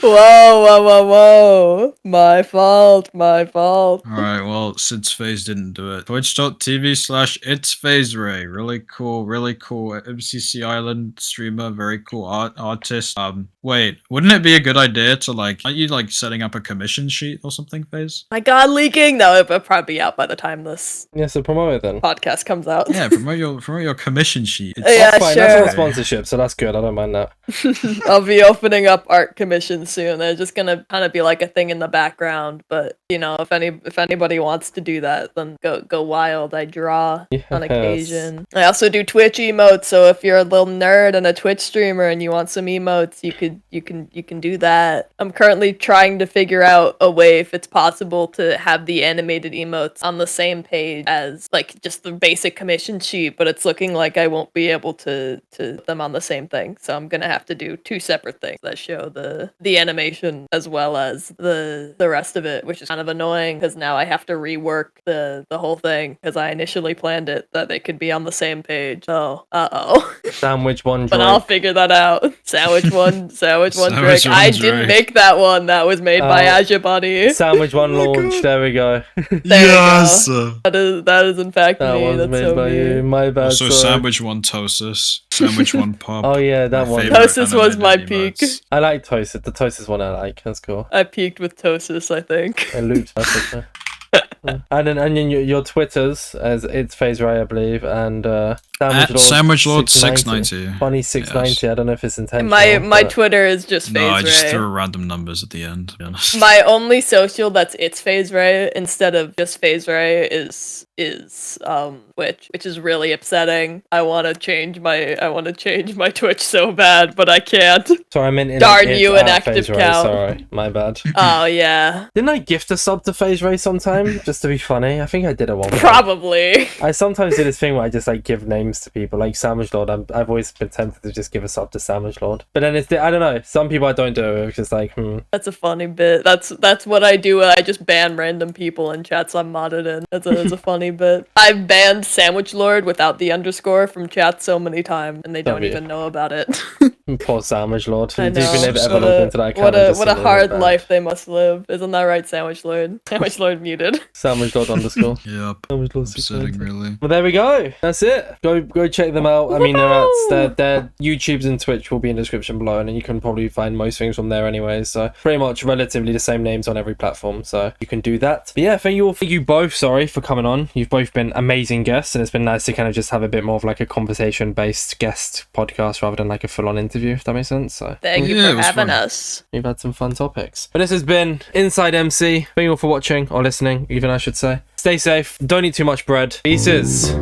Whoa. My fault. Alright, well, since FaZe didn't do it. Twitch.tv/itsPhazeRay. Really cool MCC Island streamer, very cool artist. Wait, wouldn't it be a good idea to aren't you setting up a commission sheet or something, FaZe? My God, leaking? No, it'll probably be out by the time this Yeah, so promote it then. podcast comes out. Yeah, promote your commission sheet. Yeah, That's fine. That's sure. not sponsorship, so that's good. I don't mind that. I'll be opening up art commissions soon. They're just gonna kind of be like a thing in the background, but you know, if anybody wants to do that, then go wild. I draw on occasion. I also do Twitch emotes, so if you're a little nerd and a Twitch streamer and you want some emotes, you can do that. I'm currently trying to figure out a way if it's possible to have the animated emotes on the same page as just the basic commission sheet, but it's looking like I won't be able to put them on the same thing. So I'm gonna have to do two separate things that show the animation as well as the rest of it, which is kind of annoying because now I have to rework the whole thing because I initially planned it that they could be on the same page. So Sandwich one but drink. I'll figure that out. Sandwich one Sandwich drink. one I drink. didn't make that one. That was made by Ajabuddy. Sandwich one launch. There we go. Yes. That is in fact That me. one's That's made so by me. you. My bad. Also, sorry. sandwich one Tosis, sandwich one pop. Oh yeah, that My one. favorite Tosis was my animated peak. emotes. I like Toasted. The Toasted one I like. That's cool. I peaked with Tosis, I think. It looped perfectly. And then your Twitters as it's PhazeRay, I believe, and SandwichLord 690. Funny 690. Yes. I don't know if it's intentional. My but- Twitter is just No, I just PhazeRay. threw random numbers at the end, to be honest. My only social that's it's PhazeRay instead of just PhazeRay is Twitch, which is really upsetting. I want to change my Twitch so bad, but I can't. Sorry, I meant Darn you, an active PhazeRay, count. Sorry, my bad. Oh yeah, Didn't I gift a sub to PhazeRay sometime just to be funny? I think I did it one. probably. I sometimes do this thing where I just give names to people, like SandwichLord. I've always been tempted to just give a sub to SandwichLord, but then I don't know. Some people I don't do it. It's just That's a funny bit. That's what I do. I just ban random people in chats I'm modded in. That's a funny bit. I've banned SandwichLord without the underscore from chat so many times, and they don't you? even know about it. Poor SandwichLord. I Do you think know. they've ever logged into that account? and just What a seen it hard bad? life they must live. Isn't that right, SandwichLord? SandwichLord muted. SandwichLord underscore. Yep. SandwichLord Upsetting, 690. really. Well, there we go. That's it. Go check them out. I mean, their YouTubes and Twitch will be in the description below, and you can probably find most things from there anyway. So pretty much relatively the same names on every platform, so you can do that. But yeah, thank you both. Sorry for coming on. You've both been amazing guests, and it's been nice to kind of just have a bit more of a conversation-based guest podcast rather than a full-on interview. If that makes sense. So Thank you Yeah, it for was having fun. us. we've had some fun topics. But this has been Inside MC. Thank you all for watching or listening, even I should say. Stay safe. Don't eat too much bread. Pieces.